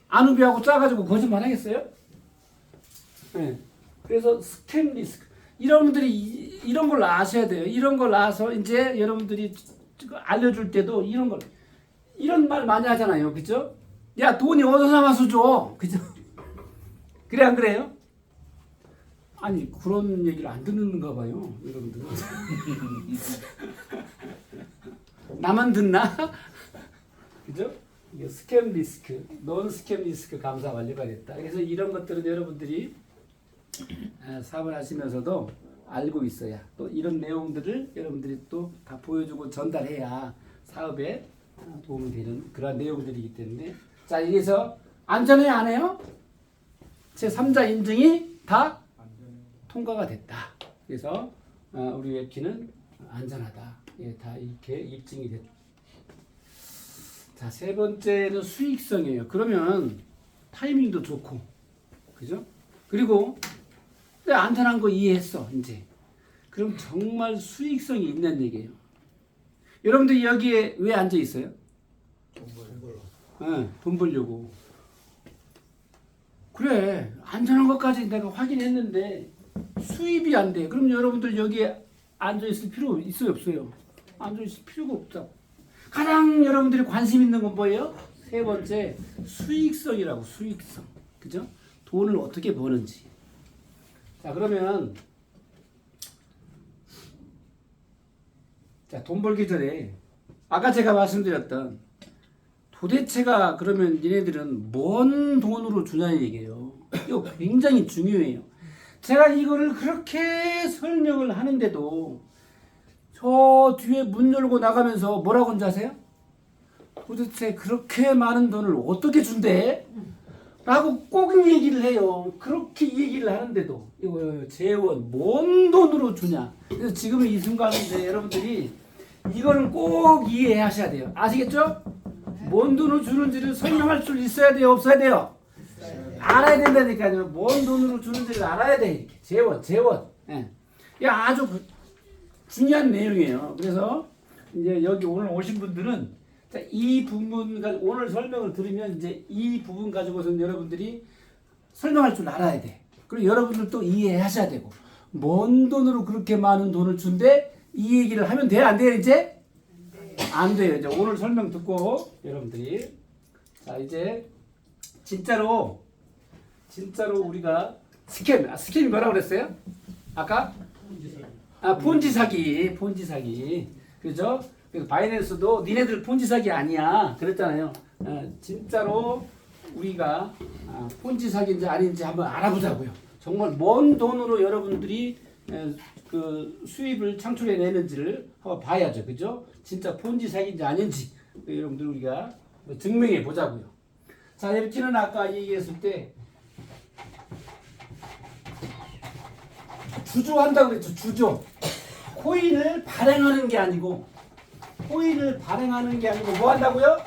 아누비하고 짜가지고 거짓말 하겠어요? 네. 그래서 스캠 리스크. 여러분들이 이런 걸 아셔야 돼요. 이런 걸 아서 이제 여러분들이 알려줄 때도 이런 말 많이 하잖아요. 그죠? 야, 돈이 어디서 나와서 줘? 그죠? 그래, 안 그래요? 아니, 그런 얘기를 안 듣는가 봐요. 여러분들은. 나만 듣나? 그죠? 이게 스캠 리스크, 논 스캠 리스크 감사 완료가 됐다. 그래서 이런 것들은 여러분들이 사업을 하시면서도 알고 있어야 또 이런 내용들을 여러분들이 또 다 보여주고 전달해야 사업에 도움이 되는 그런 내용들이기 때문에 자, 여기서 안전해요, 안 해요? 제 3자 인증이 다 통과가 됐다. 그래서 우리 웹키는 안전하다. 예, 다 이렇게 입증이 됐다. 자, 세 번째는 수익성이에요. 그러면 타이밍도 좋고, 그죠? 그리고 안전한 거 이해했어, 이제. 그럼 정말 수익성이 있는 얘기예요. 여러분들 여기에 왜 앉아 있어요? 돈 벌려고. 그래, 안전한 것까지 내가 확인했는데 수입이 안 돼. 그럼 여러분들 여기에 앉아 있을 필요 있어요, 없어요? 앉아 있을 필요가 없다. 가장 여러분들이 관심 있는 건 뭐예요? 세 번째, 수익성이라고, 수익성. 그죠? 돈을 어떻게 버는지. 자, 그러면 자, 돈 벌기 전에 아까 제가 말씀드렸던 도대체가 그러면 니네들은 뭔 돈으로 주냐는 얘기예요. 이거 굉장히 중요해요. 제가 이거를 그렇게 설명을 하는데도 저 뒤에 문 열고 나가면서 뭐라고 하는지 아세요? 도대체 그렇게 많은 돈을 어떻게 준대? 라고 꼭 얘기를 해요. 그렇게 얘기를 하는데도 이거 재원 뭔 돈으로 주냐? 그래서 지금 이 순간에 이제 여러분들이 이거는 꼭 이해하셔야 돼요. 아시겠죠? 뭔 돈으로 주는지를 설명할 수 있어야 돼요? 없어야 돼요? 알아야 된다니까요. 뭔 돈으로 주는지를 알아야 돼. 이렇게. 재원. 예. 이게 아주 중요한 내용이에요. 그래서 이제 여기 오늘 오신 분들은 자, 이 부분 오늘 설명을 들으면 이제 이 부분 가지고서는 여러분들이 설명할 줄 알아야 돼. 그리고 여러분들도 이해하셔야 되고 뭔 돈으로 그렇게 많은 돈을 준대? 이 얘기를 하면 돼요? 안 돼요 이제? 안 돼요. 이제 오늘 설명 듣고 여러분들이 자 이제 진짜로 우리가 스캠이 뭐라고 그랬어요? 아까? 폰지 사기. 그죠? 그래서 바이낸스도 니네들 폰지 사기 아니야. 그랬잖아요. 진짜로 우리가 폰지 사기인지 아닌지 한번 알아보자고요. 정말 뭔 돈으로 여러분들이 그 수입을 창출해내는지를 한번 봐야죠. 그죠? 진짜 폰지 사기인지 아닌지 여러분들 우리가 증명해 보자고요. 자, 이렇게는 아까 얘기했을 때 주조한다고 그랬죠. 주조. 코인을 발행하는 게 아니고 뭐 한다고요?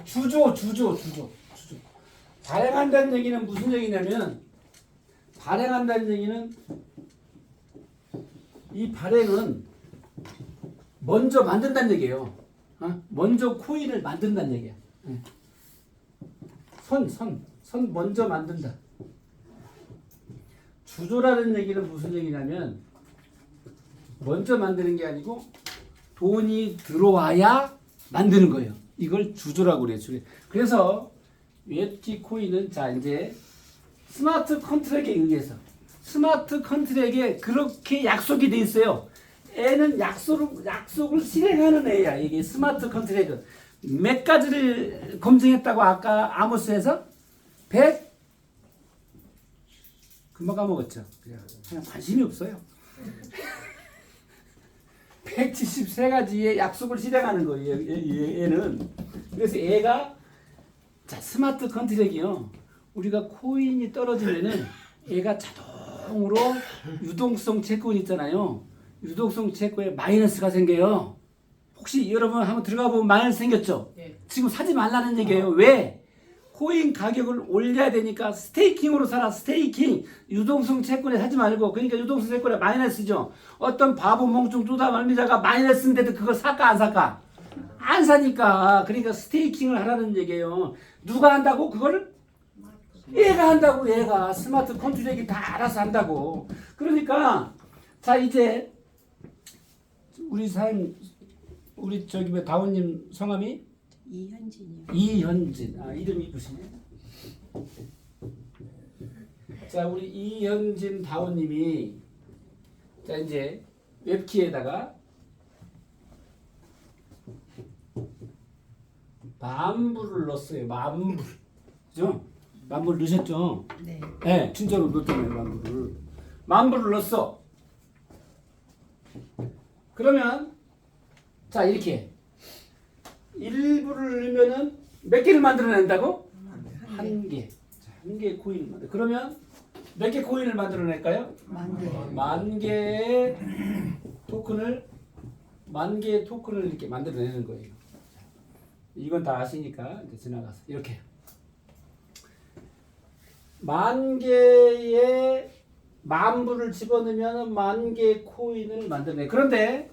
주조. 발행한다는 얘기는 무슨 얘기냐면 발행한다는 얘기는 이 발행은 먼저 만든다는 얘기예요. 먼저 코인을 만든다는 얘기야. 선 먼저 만든다. 주조라는 얘기는 무슨 얘기냐면 먼저 만드는 게 아니고 돈이 들어와야 만드는 거예요. 이걸 주조라고 그래요. 그래서 NFT 코인은 자 이제 스마트 컨트랙에 의해서 스마트 컨트랙에 그렇게 약속이 돼 있어요. 애는 약속을 실행하는 애야. 이게 스마트 컨트랙은 몇 가지를 검증했다고 아까 아모스에서 100 금방 까먹었죠. 그냥 관심이 없어요. 173가지의 약속을 실행하는 거예요. 얘는. 그래서 얘가 자 스마트 컨트랙이요. 우리가 코인이 떨어지면은 얘가 자동으로 유동성 채권 있잖아요. 유동성 채권에 마이너스가 생겨요. 혹시 여러분 한번 들어가 보면 마이너스 생겼죠? 네. 지금 사지 말라는 얘기예요. 왜? 코인 가격을 올려야 되니까 스테이킹으로 사라. 스테이킹. 유동성 채권에 사지 말고. 그러니까 유동성 채권에 마이너스죠. 어떤 바보 멍충 뚜다 말미자가 마이너스인데도 그걸 살까 안 살까? 안 사니까. 그러니까 스테이킹을 하라는 얘기예요. 누가 한다고? 그거를? 얘가 한다고. 얘가. 스마트 컨트랙이 다 알아서 한다고. 그러니까 자 이제 우리 저기 뭐 다운님 성함이? 이현진이요. 이현진. 이름 이쁘시네. 자, 우리 이현진 다운님이 자 이제 웹키에다가 만불을 넣었어요. 만불. 그죠? 만불 넣으셨죠? 네. 네, 진짜로 넣었잖아요. 만불을. 만불을 넣었어. 그러면 자 이렇게 1불을 넣으면은 몇 개를 만들어낸다고? 한 개. 자, 한 개의 코인을 만들. 그러면 몇 개 코인을 만들어낼까요? 만 개의 토큰을 이렇게 만들어내는 거예요. 이건 다 아시니까 이제 지나가서 이렇게 만 개의 만불을 집어넣으면 만 개의 코인을 만들어내. 그런데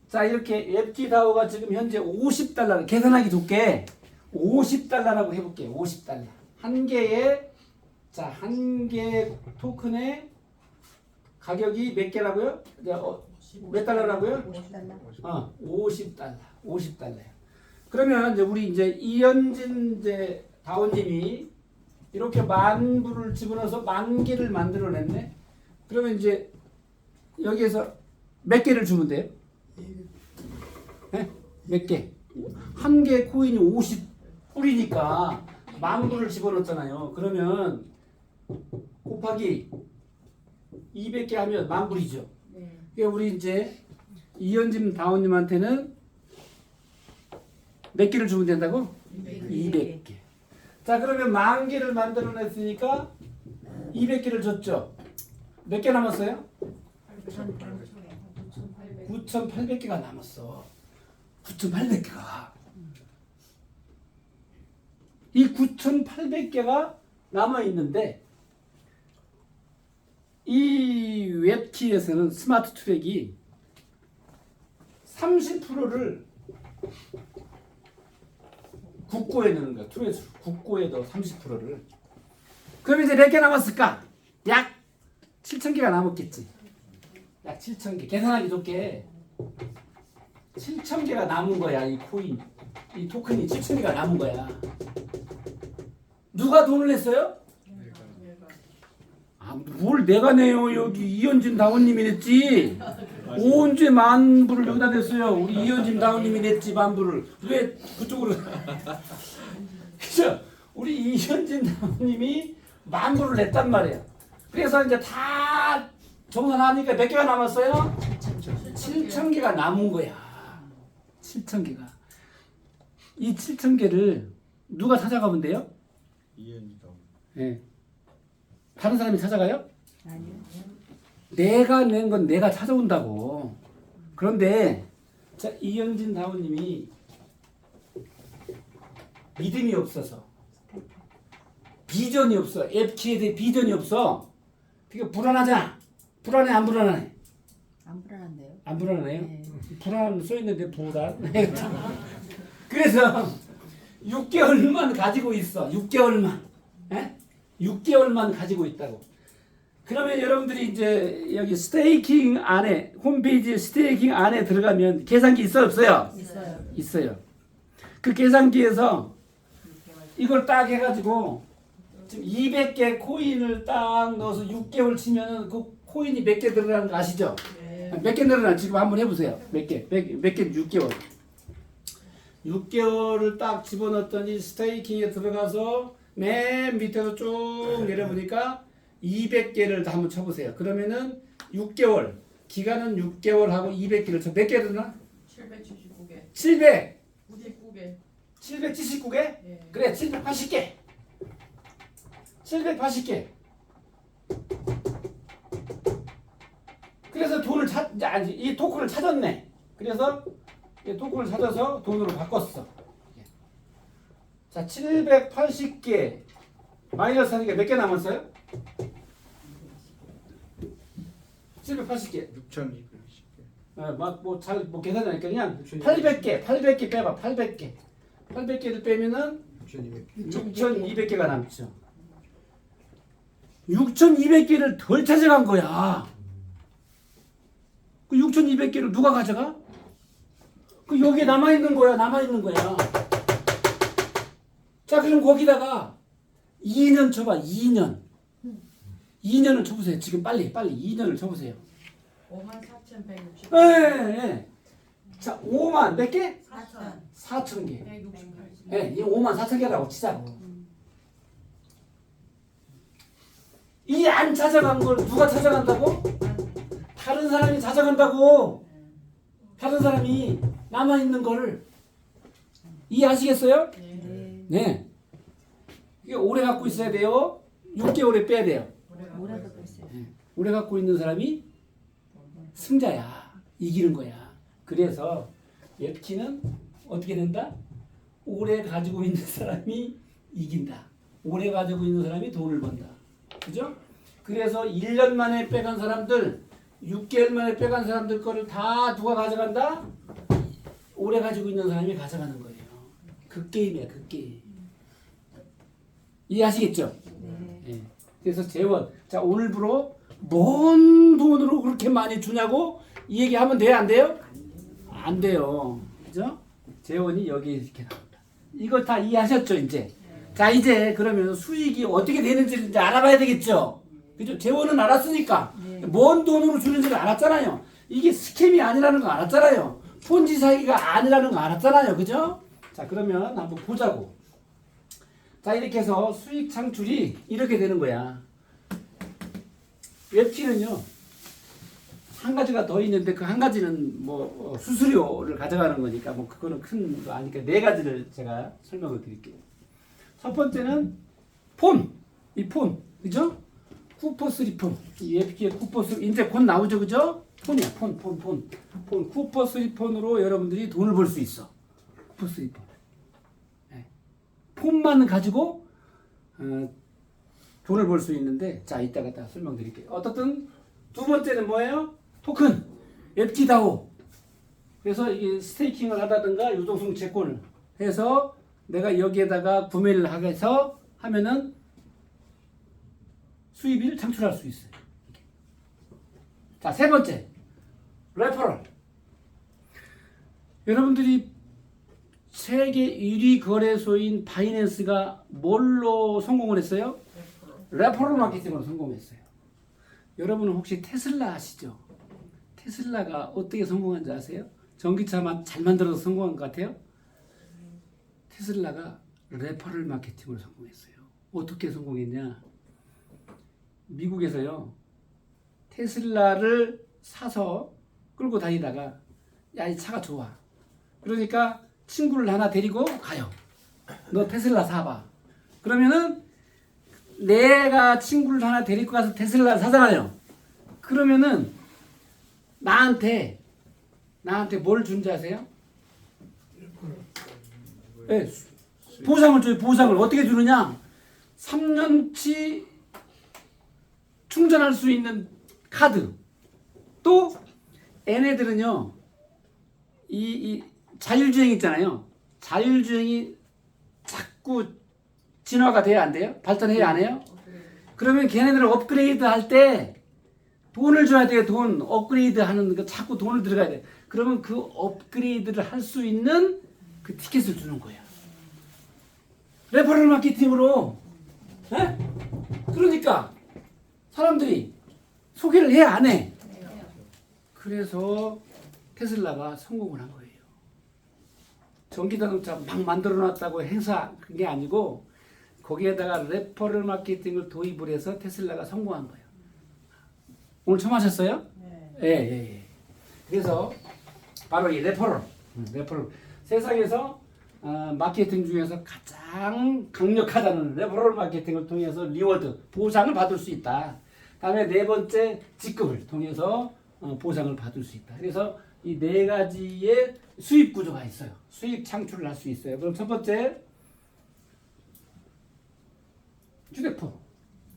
자 이렇게 웹기다오가 지금 현재 $50 계산하기 좋게 $50라고 해볼게요. $50 한 개의 한 개 토큰의 가격이 몇 개라고요? 몇 달러라고요? $50. $50. 그러면 이제 우리 이제 이현진 이제 다운님이 이렇게 만 불을 집어넣어서 만 개를 만들어냈네. 그러면 이제 여기에서 몇 개를 주면 돼요? 네? 몇 개? 한 개 코인이 50불이니까 10,000불을 집어넣었잖아요. 그러면 곱하기 200개 하면 10,000불이죠. 네. 그러니까 우리 이제 이현진 다운님한테는 몇 개를 주면 된다고? 200개. 자, 그러면 10,000개를 만들어냈으니까 200개를 줬죠. 몇 개 남았어요? 9,800개가 남았어. 9,800개가. 이 9,800개가 남아있는데 이 웹키에서는 스마트 트랙이 30%를 국고에 넣는 거야. 트랙 국고에 넣어 30%를. 그럼 이제 몇 개 남았을까? 약 7,000개가 남았겠지. 약 7,000개. 계산하기 좋게 7,000개가 남은 거야. 이 코인, 이 토큰이 7,000개가 남은 거야. 누가 돈을 냈어요? 아, 뭘 내가 내요. 여기 이현진 다운님이 냈지. 언제 10,000불을 여기다 냈어요. 우리 이현진 다운님이 냈지. 10,000불을. 왜 그쪽으로? 그죠? 우리 이현진 다운님이 10,000불을 냈단 말이에요. 그래서 이제 다 정산하니까 몇 개가 남았어요? 7,000개가 남은 거야. 7,000개가. 이 7,000개를 누가 찾아가면 돼요? 이현이다. 네. 다른 사람이 찾아가요? 아니요. 내가 낸 건 내가 찾아온다고. 그런데 자, 이현진 다운님이 믿음이 없어서 비전이 없어. 앱키에 대해 비전이 없어. 그게 불안하잖아. 불안해 안 불안해? 안 불안한데요? 안 불안해요? 네. 불안 써있는데 불안. 그래서 6개월만 가지고 있어. 6개월만. 에? 6개월만 가지고 있다고. 그러면 여러분들이 이제 여기 스테이킹 안에 홈페이지 스테이킹 안에 들어가면 계산기 있어요 없어요? 있어요. 있어요. 그 계산기에서 이걸 딱 해가지고 지금 200개 코인을 딱 넣어서 6개월 치면은 그 코인이 몇 개 늘어나는 거 아시죠? 몇 개 늘어나 지금 한번 해보세요. 몇 개? 몇 개? 6개월. 6개월을 딱 집어넣었더니 스테이킹에 들어가서 맨 밑에서 쭉 내려보니까 200개를 한번 쳐보세요. 그러면은 6개월 기간은 6개월 하고 200개를 쳐. 몇 개 되나? 779개. 700. 99개. 779개? 예. 그래 780개. 780개. 그래서 돈을 이 토큰을 찾았네. 그래서 이 토큰을 찾아서 돈으로 바꿨어. 자, 780개 마이너스 하니까 몇 개 남았어요? 780개. 6,210개. 뭐 계산하니까 그냥 800개 빼봐. 800개를 빼면은 6,200개가 남죠. 6,200개를 덜 찾아간 거야. 그 6,200개를 누가 가져가? 그 여기에 남아있는 거야. 자, 그럼 거기다가 2년 쳐봐. 2년을 쳐보세요. 지금 빨리 2년을 쳐보세요. 54,160. 예. 자, 5만 몇 개? 4,000. 4,000개. 168. 예, 이 54,000개라고 치자고. 이 안 찾아간 걸 누가 찾아간다고? 다른 사람이 찾아간다고. 다른 사람이 남아있는 거를 이해하시겠어요? 네. 네. 이게 오래 갖고 있어야 돼요. 6개월에 빼야 돼요. 뭐라 갖고 있어요? 오래 갖고 있는 사람이 승자야. 이기는 거야. 그래서 웹키는 어떻게 된다? 오래 가지고 있는 사람이 이긴다. 오래 가지고 있는 사람이 돈을 번다. 그죠? 그래서 1년 만에 빼간 사람들, 6개월 만에 빼간 사람들 거를 다 누가 가져간다? 오래 가지고 있는 사람이 가져가는 거예요. 그 게임이야, 그 게임. 이해하시겠죠? 네. 예. 그래서 재원, 자 오늘부로 뭔 돈으로 그렇게 많이 주냐고 이 얘기하면 돼요, 안 돼요? 안 돼요, 그죠? 재원이 여기 이렇게 나온다. 이거 다 이해하셨죠, 이제? 자, 이제 그러면 수익이 어떻게 되는지를 이제 알아봐야 되겠죠? 그죠? 재원은 알았으니까 네. 뭔 돈으로 주는지를 알았잖아요. 이게 스캠이 아니라는 거 알았잖아요. 폰지 사기가 아니라는 거 알았잖아요. 그죠? 자, 그러면 한번 보자고. 자, 이렇게 해서 수익 창출이 이렇게 되는 거야. 웹키는요, 한 가지가 더 있는데 그 한 가지는 뭐 수수료를 가져가는 거니까 뭐 그거는 큰 거 아니까 네 가지를 제가 설명을 드릴게요. 첫 번째는 폰, 이 폰, 그죠? 쿠퍼3폰, 이 웹키의 쿠퍼3 이제 곧 나오죠, 그죠? 폰이야, 폰, 쿠퍼3폰으로 여러분들이 돈을 벌 수 있어. 쿠퍼3폰. 네. 폰만 가지고 돈을 벌 수 있는데, 자, 이따가 다 설명드릴게요. 어떻든 두 번째는 뭐예요? 토큰, 웹키다오. 그래서 이 스테이킹을 하다든가 유동성 채권을 해서 내가 여기에다가 구매를 해서 하면은 수입을 창출할 수 있어요. 자, 세 번째, 레퍼럴. 여러분들이 세계 1위 거래소인 바이낸스가 뭘로 성공을 했어요? 레퍼럴 마케팅으로 성공했어요. 여러분은 혹시 테슬라 아시죠? 테슬라가 어떻게 성공한지 아세요? 전기차만 잘 만들어서 성공한 것 같아요? 테슬라가 레퍼럴 마케팅으로 성공했어요. 어떻게 성공했냐? 미국에서요, 테슬라를 사서 끌고 다니다가, 야, 이 차가 좋아. 그러니까 친구를 하나 데리고 가요. 너 테슬라 사봐. 그러면은 내가 친구를 하나 데리고 가서 테슬라를 사잖아요. 그러면은 나한테 뭘 준지 아세요? 네, 보상을 줘요. 보상을 어떻게 주느냐? 3년치 충전할 수 있는 카드. 또 얘네들은요, 이 자율주행 있잖아요. 자율주행이 자꾸 진화가 돼야 안 돼요? 발전해야 안 해요? 그러면 걔네들은 업그레이드 할 때 돈을 줘야 돼요. 돈. 업그레이드 하는 거 자꾸 돈을 들어가야 돼. 그러면 그 업그레이드를 할 수 있는 그 티켓을 주는 거야. 레퍼럴 마케팅으로. 에? 그러니까 사람들이 소개를 해, 안 해? 그래서 테슬라가 성공을 한 거예요. 전기자동차 막 만들어 놨다고 행사 그게 아니고 거기에다가 레퍼럴 마케팅을 도입을 해서 테슬라가 성공한 거예요. 오늘 처음 하셨어요? 네. 예. 그래서 바로 이 레퍼럴. 세상에서 마케팅 중에서 가장 강력하다는 레퍼럴 마케팅을 통해서 리워드, 보상을 받을 수 있다. 다음에 네 번째, 직급을 통해서 보상을 받을 수 있다. 그래서 이 네 가지의 수입 구조가 있어요. 수입 창출을 할 수 있어요. 그럼 첫 번째, 휴대폰.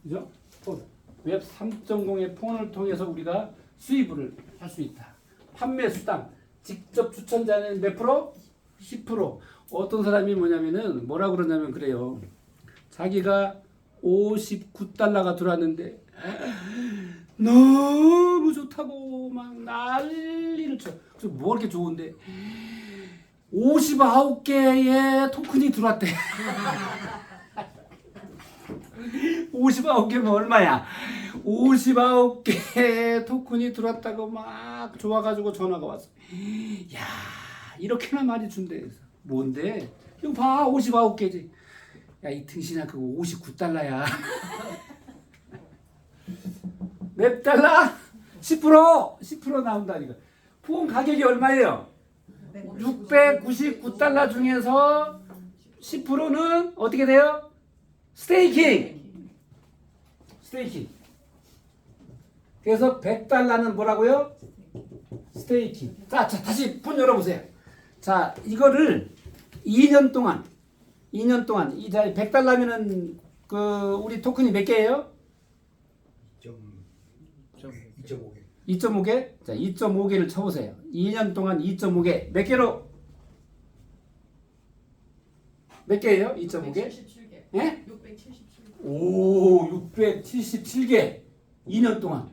그죠? 폰. 웹 3.0의 폰을 통해서 우리가 수입을 할 수 있다. 판매 수당. 직접 추천자는 몇 프로? 10%. 어떤 사람이 뭐라 그러냐면 그래요. 자기가 59달러가 들어왔는데 너무 좋다고 막 난리를 쳐. 그래서 뭐 이렇게 좋은데 59개의 토큰이 들어왔대. 59개면 얼마야? 59개의 토큰이 들어왔다고 막 좋아가지고 전화가 왔어. 야, 이렇게나 많이 준대. 뭔데? 이거 봐, 59개지. 야, 이 등신아, 그거 59달러야. 몇 달러? 10% 나온다니까. 폰 가격이 얼마예요? 699달러 중에서 10%는 어떻게 돼요? 스테이킹. 그래서 100달러는 뭐라고요? 스테이킹. 자, 다시 폰 열어보세요. 자, 이거를 2년 동안 이 100달러면은 우리 토큰이 몇 개예요? 2.5개. 2.5개? 자, 2.5개를 쳐보세요. 2년 동안 2.5개. 몇 개로? 몇 개예요? 2.5개? 677개. 예? 677개. 오, 677개. 2년 동안.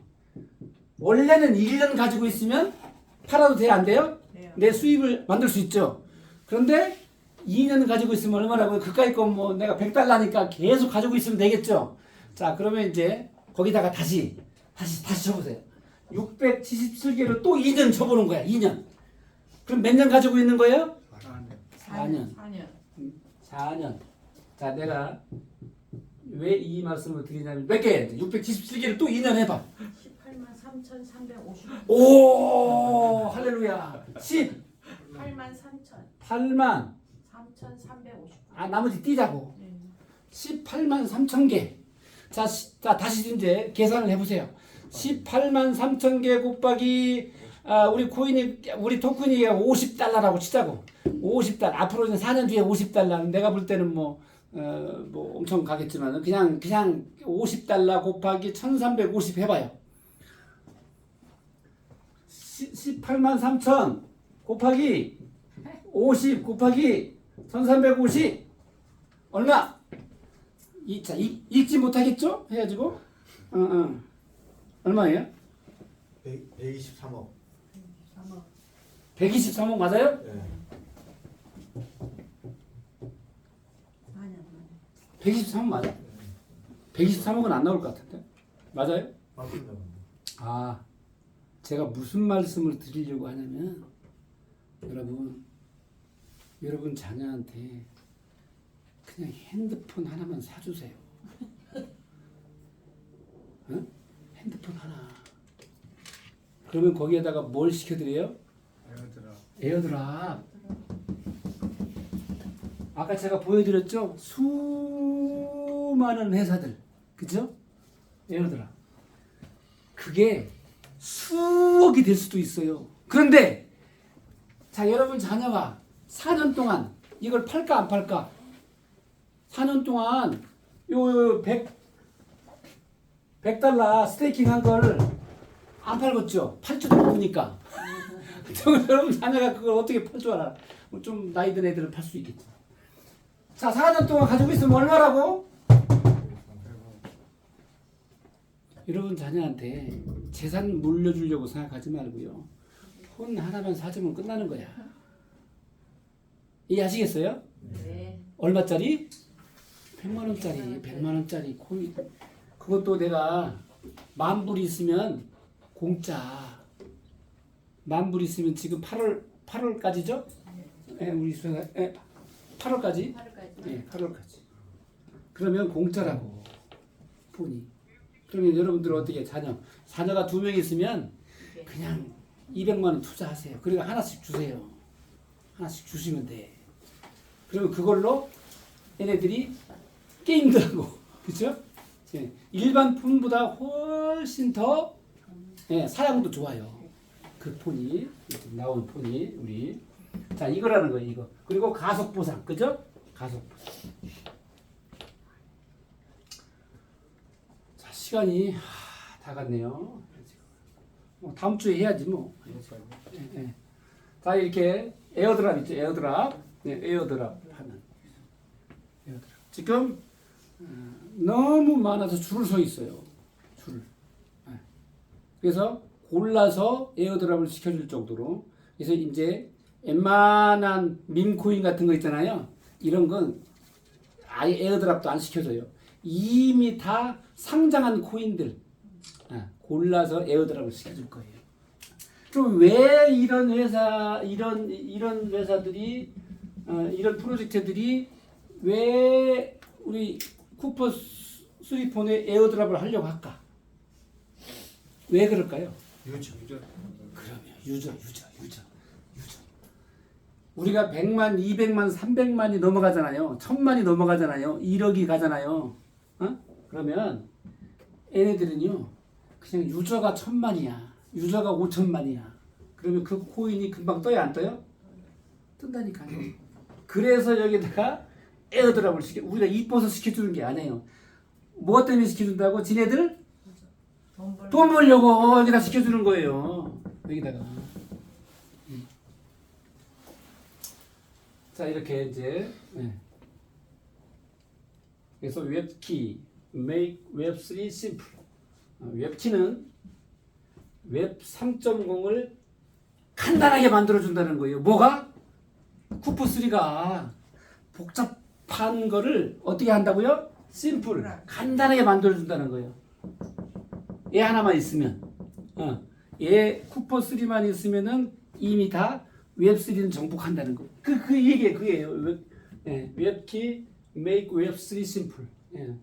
원래는 1년 가지고 있으면 팔아도 돼요? 안 돼요? 네. 내 수입을 만들 수 있죠. 그런데 2년 가지고 있으면 얼마나 그까이 거 뭐 내가 100달러니까 계속 가지고 있으면 되겠죠. 자, 그러면 이제 거기다가 다시 쳐보세요. 677개를 또 2년 쳐보는 거야. 2년. 그럼 몇 년 가지고 있는 거예요? 4년. 4년. 4년. 4년. 자, 내가 왜 이 말씀을 드리냐면 몇 개? 677개를 또 2년 해봐. 18만 3,350. 오, 할렐루야. 8만 3천. 18만. 3,350. 아, 나머지 띄자고. 네. 18만 3천 개. 자, 자, 다시 이제 계산을 해보세요. 18만 3천 개 곱하기 우리 토큰이 50달러라고 치자고. 50달러. 앞으로 이제 4년 뒤에 50달러. 내가 볼 때는 뭐 엄청 가겠지만 그냥 50달러 곱하기 1350 해봐요. 18만 3천 곱하기 50 곱하기 1350 얼마? 읽지 못하겠죠? 해가지고 얼마예요? 123억. 3억. 123억 맞아요? 네. 4년. 123억 맞아? 123억은 안 나올 것 같은데 맞아요? 맞습니다. 아, 제가 무슨 말씀을 드리려고 하냐면 여러분 자녀한테 그냥 핸드폰 하나만 사주세요. 응? 핸드폰 하나. 그러면 거기에다가 뭘 시켜드려요? 에어드랍. 에어드랍. 아까 제가 보여드렸죠? 수많은 회사들, 그죠? 에어드랍. 그게 수억이 될 수도 있어요. 그런데 자, 여러분 자녀가 4년 동안 이걸 팔까 안 팔까? 4년 동안 요 100달러 스테이킹 한 걸 안 팔겠죠? 팔 줄도 모르니까. 여러분 자녀가 그걸 어떻게 팔 줄 알아? 좀 나이 든 애들은 팔 수 있겠지. 자, 4년 동안 가지고 있으면 얼마라고? 여러분 자녀한테 재산 물려주려고 생각하지 말고요. 폰 하나만 사주면 끝나는 거야. 이해하시겠어요? 네. 얼마짜리? 100만 원짜리, 100만 원짜리 코인. 그것도 내가 10,000불 있으면 공짜. 10,000불 있으면 지금 8월까지죠? 예, 우리 수가 8월까지. 8월까지. 예, 8월까지. 그러면 공짜라고 폰이. 그러면 여러분들 어떻게 자녀가 2명 있으면 그냥 200만 원 투자하세요. 그리고 하나씩 주세요. 하나씩 주시면 돼. 그러면 그걸로 얘네들이 게임도 하고, 그렇죠? 예, 일반 폰보다 훨씬 더 사양도 좋아요. 그 폰이 나온 폰이 우리 자 이거라는 거예요. 이거 그리고 가속 보상, 그죠? 가속 보상. 자 시간이 다 갔네요. 다음 주에 해야지 뭐. 예. 자 이렇게 에어드랍 있죠? 에어드랍. 네, 에어드랍 하는. 에어드랍. 지금 너무 많아서 줄을 서 있어요. 줄. 그래서 골라서 에어드랍을 시켜줄 정도로. 그래서 이제 웬만한 밈코인 같은 거 있잖아요. 이런 건 아예 에어드랍도 안 시켜줘요. 이미 다 상장한 코인들 골라서 에어드랍을 시켜줄 거예요. 그럼 왜 이런 회사들이 이런 프로젝트들이 왜 우리 쿠퍼 스리폰에 에어드랍을 하려고 할까? 왜 그럴까요? 유저. 그러면 유저. 우리가 100만, 200만, 300만이 넘어가잖아요. 1000만이 넘어가잖아요. 1억이 가잖아요. 그러면 얘네들은요. 그냥 유저가 1000만이야. 유저가 5000만이야. 그러면 그 코인이 금방 떠요, 안 떠요? 뜬다니까요. 그래서 여기다가 에어드랍을 우리가 이뻐서 시켜주는 게 아니에요. 뭐 때문에 시켜준다고? 지네들 돈 벌려고 여기다 시켜주는 거예요. 여기다가. 자 이렇게 이제 그래서 웹키, make web3 simple. 웹키는 웹 3.0을 간단하게 만들어준다는 거예요. 뭐가? 쿠퍼3가 복잡한 거를 어떻게 한다고요? 심플, 간단하게 만들어준다는 거예요. 얘 하나만 있으면, 얘 쿠퍼3만 있으면은 이미 다 웹3는 정복한다는 거. 그 얘기에 그게요. 웹키 make 웹3 simple. 예.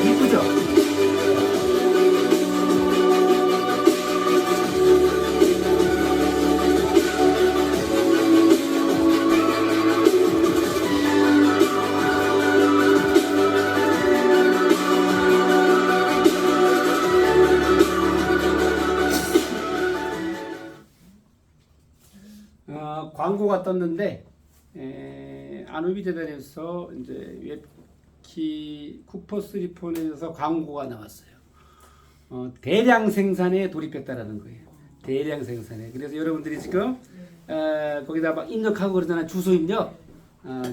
이쁘죠? 광고가 떴는데 안우비 재단에서 이제 웹키 쿠퍼3 폰에서 광고가 나왔어요. 대량 생산에 돌입했다라는 거예요. 대량 생산에. 그래서 여러분들이 지금 거기다 막 입력하고 그러잖아요. 주소 입력.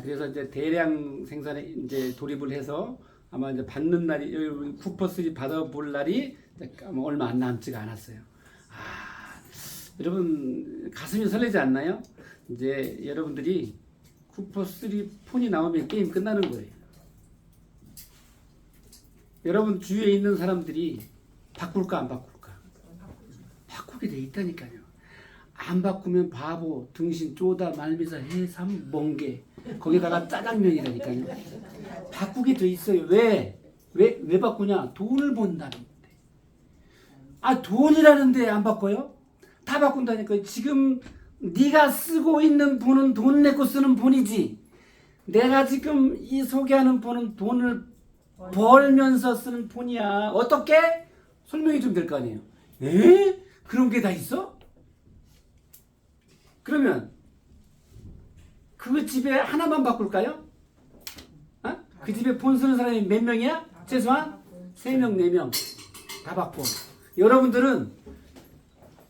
그래서 이제 대량 생산에 이제 돌입을 해서 아마 이제 받는 날이 쿠퍼3 받아볼 날이 아마 얼마 안 남지가 않았어요. 여러분 가슴이 설레지 않나요? 이제 여러분들이 쿠퍼3 폰이 나오면 게임 끝나는 거예요. 여러분 주위에 있는 사람들이 바꿀까 안 바꿀까? 바꾸게 돼 있다니까요. 안 바꾸면 바보, 등신, 쪼다, 말미사, 해삼, 멍게 거기다가 짜장면이라니까요. 바꾸게 돼 있어요. 왜 바꾸냐? 돈을 번다는데. 돈이라는데 안 바꿔요? 다 바꾼다니까요. 지금 네가 쓰고 있는 폰은 돈 내고 쓰는 폰이지. 내가 지금 이 소개하는 폰은 돈을 벌면서 쓰는 폰이야. 어떻게? 설명이 좀 될 거 아니에요. 그런 게 다 있어? 그러면 그 집에 하나만 바꿀까요? 그 집에 폰 쓰는 사람이 몇 명이야? 최소한 3명, 4명 다 바꿔. 여러분들은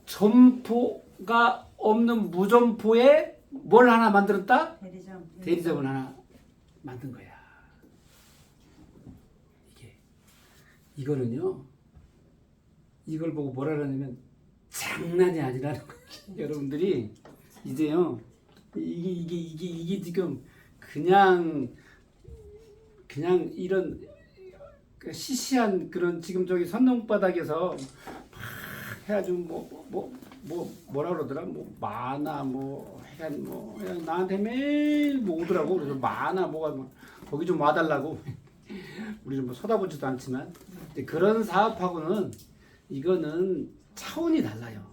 점포가 없는 무점포에 뭘 하나 만들었다? 대리점을 하나 만든 거야. 이거는요. 이걸 보고 뭐라 그러냐면 장난이 아니라는 거예요. 여러분들이 이제요. 이게 지금 그냥 이런 시시한 그런 지금 저기 선동바닥에서 막 해가지고 뭐라 그러더라 만화 나한테 매일 오더라고. 그래서 만화 거기 좀 와달라고. 우리 좀 쳐다보지도 않지만 그런 사업하고는 이거는 차원이 달라요.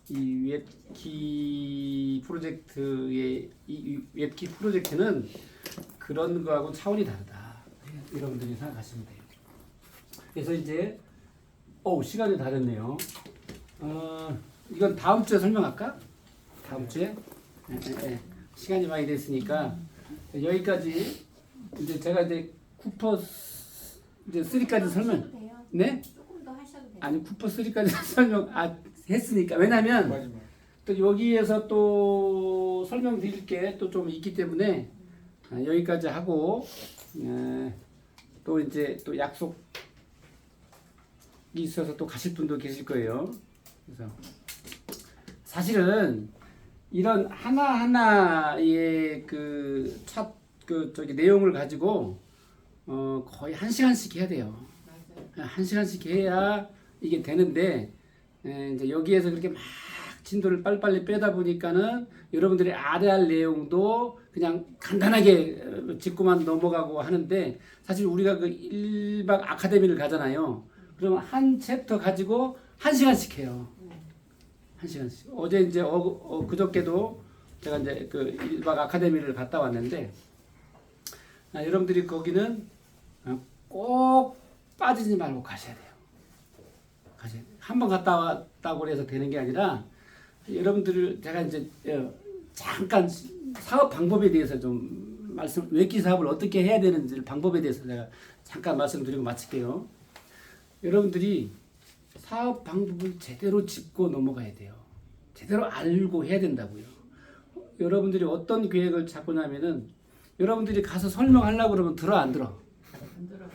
이 웹키 프로젝트의 이 웹키 프로젝트는 그런 거하고 차원이 다르다. 여러분들이 생각하시면 돼요. 그래서 이제 시간이 다 됐네요. 이건 다음 주에 설명할까? 다음 주에? 시간이 많이 됐으니까 여기까지 이제 제가 이제 쿠퍼 이제 3까지 설명. 네? 조금 더 하셔도 돼요. 아니 쿠퍼 3까지 설명 했으니까. 왜냐면 또 여기에서 또 설명드릴 게 또 좀 있기 때문에 여기까지 하고 또 이제 또 약속이 있어서 또 가실 분도 계실 거예요. 그래서 사실은 이런 하나하나의 저기 내용을 가지고 거의 1시간씩 해야 돼요. 1시간씩 해야 이게 되는데 이제 여기에서 그렇게 막 진도를 빨리빨리 빼다 보니까는 여러분들이 알아야 할 내용도 그냥 간단하게 짚고만 넘어가고 하는데 사실 우리가 그 1박 아카데미를 가잖아요. 그러면 한 챕터 가지고 1시간씩 해요. 1시간씩. 어제 이제 그저께도 제가 이제 그 1박 아카데미를 갔다 왔는데 여러분들이 거기는 꼭 빠지지 말고 가셔야 돼요. 한번 갔다 왔다고 해서 되는 게 아니라 여러분들 제가 이제 잠깐 사업 방법에 대해서 좀 웹기 사업을 어떻게 해야 되는지 방법에 대해서 제가 잠깐 말씀드리고 마칠게요. 여러분들이 사업 방법을 제대로 짚고 넘어가야 돼요. 제대로 알고 해야 된다고요. 여러분들이 어떤 계획을 잡고 나면은 여러분들이 가서 설명하려고 그러면 들어 안 들어? 안 들어.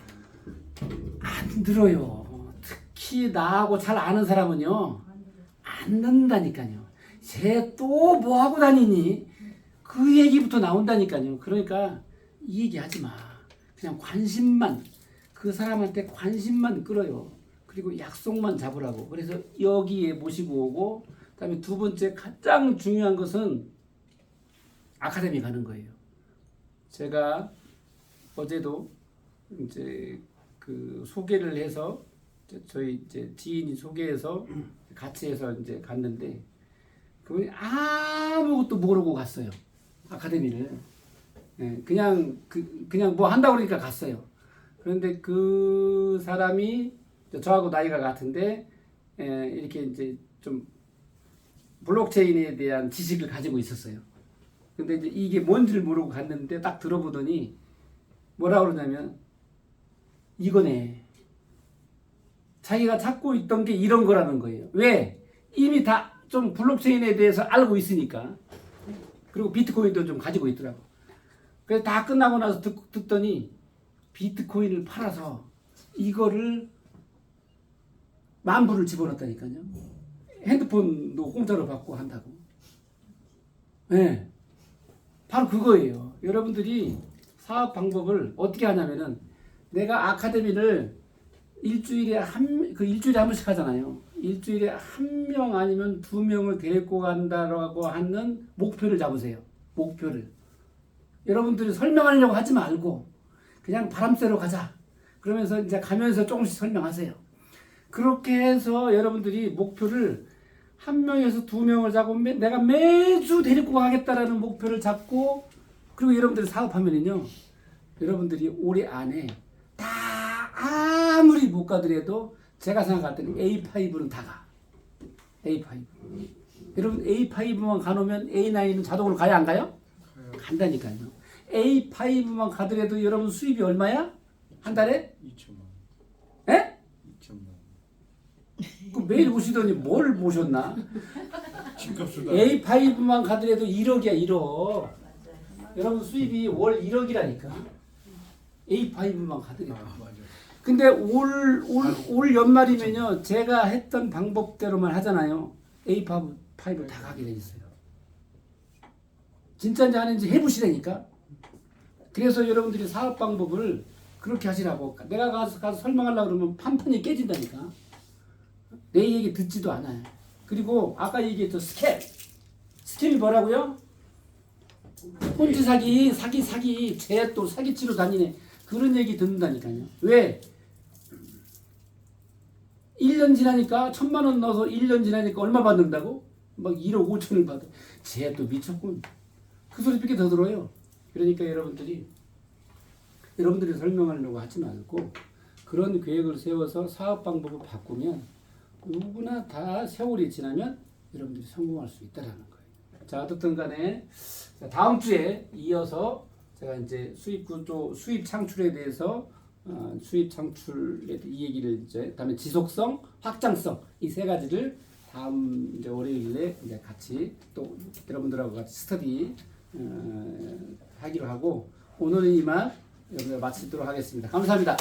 안 들어요. 특히 나하고 잘 아는 사람은요. 안 듣는다니까요. 쟤 또 뭐하고 다니니? 그 얘기부터 나온다니까요. 그러니까 이 얘기 하지 마. 그냥 관심만, 그 사람한테 관심만 끌어요. 그리고 약속만 잡으라고. 그래서 여기에 모시고 오고, 그다음에 두 번째 가장 중요한 것은 아카데미 가는 거예요. 제가 어제도 이제 그 소개를 해서 저희 이제 지인이 소개해서 같이 해서 이제 갔는데 그분이 아무것도 모르고 갔어요. 아카데미를. 예, 그냥 뭐 한다고 그러니까 갔어요. 그런데 그 사람이 저하고 나이가 같은데 이렇게 이제 좀 블록체인에 대한 지식을 가지고 있었어요. 근데 이제 이게 뭔지를 모르고 갔는데 딱 들어보더니 뭐라 그러냐면 이거네. 자기가 찾고 있던 게 이런 거라는 거예요. 왜? 이미 다 좀 블록체인에 대해서 알고 있으니까. 그리고 비트코인도 좀 가지고 있더라고. 그래서 다 끝나고 나서 듣더니 비트코인을 팔아서 이거를 10,000불을 집어넣었다니까요. 핸드폰도 공짜로 받고 한다고. 네. 바로 그거예요. 여러분들이 사업 방법을 어떻게 하냐면은 내가 아카데미를 일주일에 한 번씩 하잖아요. 일주일에 1명 아니면 2명을 데리고 간다라고 하는 목표를 잡으세요. 목표를. 여러분들이 설명하려고 하지 말고 그냥 바람 쐬러 가자. 그러면서 이제 가면서 조금씩 설명하세요. 그렇게 해서 여러분들이 목표를 1명에서 2명을 잡고 내가 매주 데리고 가겠다라는 목표를 잡고 그리고 여러분들이 사업하면은요. 여러분들이 올해 안에 다 아무리 못 가더라도 제가 생각할 때는 A5는 다 가. A5. 여러분 A5만 가놓으면 A9은 자동으로 가야 안 가요? 간다니까요. A5만 가더라도 여러분 수입이 얼마야? 한 달에? 2천만. 에? 2천만. 그 매일 오시더니 뭘 모셨나? 집값수다. A5만 가더라도 1억이야 1억. 여러분 수입이 월 1억이라니까. A5만 가더라도. 맞아. 근데 올 연말이면요 제가 했던 방법대로만 하잖아요. A5 다 가게 돼 있어요. 진짜인지 아닌지 해보시라니까. 그래서 여러분들이 사업 방법을 그렇게 하시라고. 내가 가서 설명하려고 그러면 판판이 깨진다니까. 내 얘기 듣지도 않아요. 그리고 아까 얘기했죠 스캠이 뭐라고요? 폰지 사기. 쟤 또 사기치러 다니네. 그런 얘기 듣는다니까요. 왜? 1년 지나니까 1,000만 원 넣어서 1년 지나니까 얼마 받는다고? 막 1억 5천을 받아. 쟤 또 미쳤군. 그 소리 삐게 더 들어요. 그러니까 여러분들이 설명하려고 하지 말고 그런 계획을 세워서 사업 방법을 바꾸면 누구나 다 세월이 지나면 여러분들이 성공할 수 있다라는 거예요. 자, 어떻든 간에 다음 주에 이어서 제가 이제 수입 구조, 수입 창출에 대해서 수입 창출에 이 얘기를 이제 그다음에 지속성, 확장성 이 세 가지를 다음 이제 월요일에 이제 같이 또 여러분들하고 같이 스터디 하기로 하고 오늘은 이만 여기서 마치도록 하겠습니다. 감사합니다.